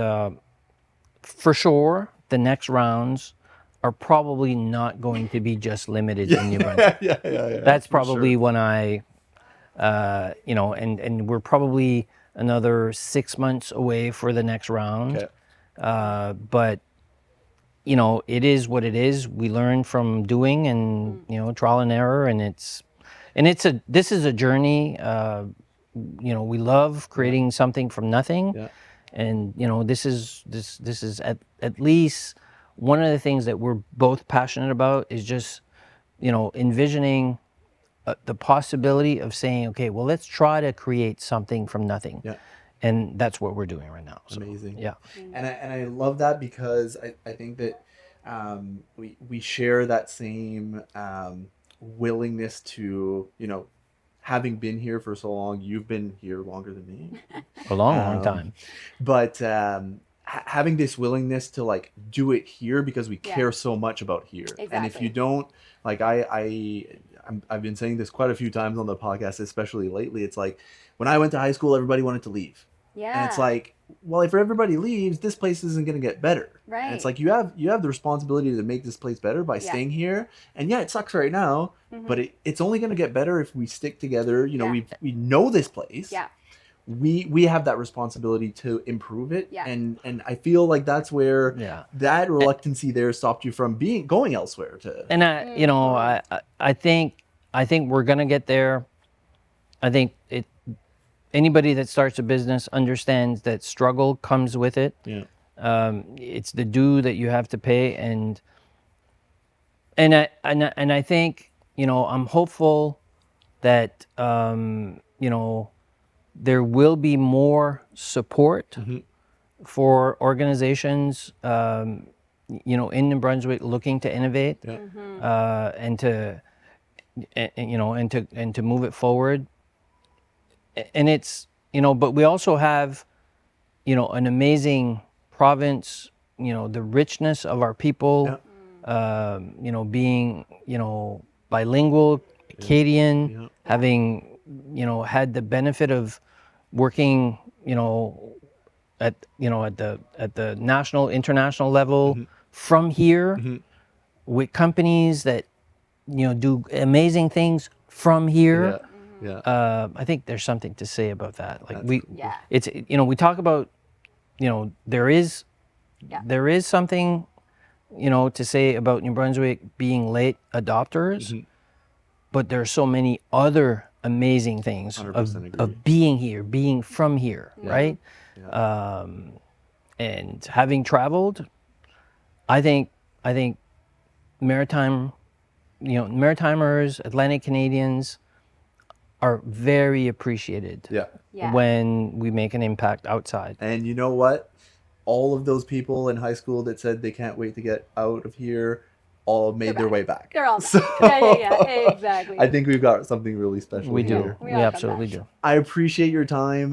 for sure, the next rounds are probably not going to be just limited in New Brunswick. That's probably when I You know, and we're probably another 6 months away for the next round. Okay. But you know, it is what it is. We learn from doing, and you know, trial and error, and this is a journey. You know, we love creating something from nothing, Yeah. and you know, this is at least one of the things that we're both passionate about is just, you know, envisioning the possibility of saying, okay, well, let's try to create something from nothing. Yeah. And that's what we're doing right now. So, Amazing. yeah. And I love that because I think that we share that same willingness to, you know, having been here for so long. You've been here longer than me. A long time. But having this willingness to like do it here because we Yeah. care so much about here. And if Exactly. you don't, like I've been saying this quite a few times on the podcast, especially lately. It's like when I went to high school, everybody wanted to leave. Yeah. And it's like, well, if everybody leaves, this place isn't going to get better. Right. And it's like you have the responsibility to make this place better by Yeah. staying here. And yeah, it sucks right now, but it's only going to get better if we stick together. You know, Yeah. we know this place. Yeah. We have that responsibility to improve it. Yeah. And I feel like that's where Yeah. that reluctancy there stopped you from going elsewhere to. And you know, I think we're gonna get there. I think anybody that starts a business understands that struggle comes with it. Yeah. It's the due that you have to pay, and I think, you know, I'm hopeful that you know, there will be more support for organizations, you know, in New Brunswick looking to innovate, and to you know, and to move it forward. And it's, you know, but we also have, you know, an amazing province, you know, the richness of our people, you know, being, you know, bilingual, Acadian, having, you know, had the benefit of working, you know, at the national, international level from here with companies that, you know, do amazing things from here. Yeah. I think there's something to say about that. Like That's Yeah. it's, you know, we talk about, you know, there is something, you know, to say about New Brunswick being late adopters, but there are so many other amazing things 100% agree. of being here, being from here, right? Yeah. And having traveled, I think maritime, you know, Maritimers, Atlantic Canadians are very appreciated Yeah. when we make an impact outside. And you know what? All of those people in high school that said they can't wait to get out of here all made their way back. They're all back. So, Yeah, exactly. I think we've got something really special We do. here. We We all come absolutely back. do. I appreciate your time,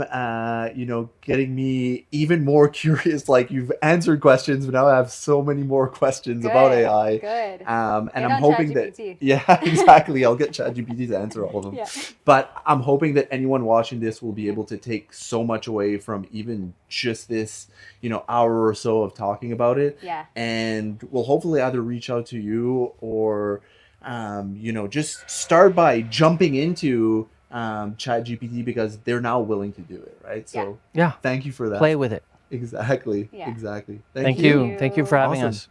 you know, getting me even more curious. Like, you've answered questions, but now I have so many more questions about Good, AI. good. And Get I'm on hoping that, ChatGPT. yeah, exactly. I'll get ChatGPT to answer all of them. Yeah. But I'm hoping that anyone watching this will be able to take so much away from even just this, you know, hour or so of talking about it. Yeah. And we'll hopefully either reach out to you or, you know, just start by jumping into ChatGPT because they're now willing to do it, right? So Yeah. thank you for that. Play with it. Exactly. Yeah. Thank you. Thank you for having Awesome. us.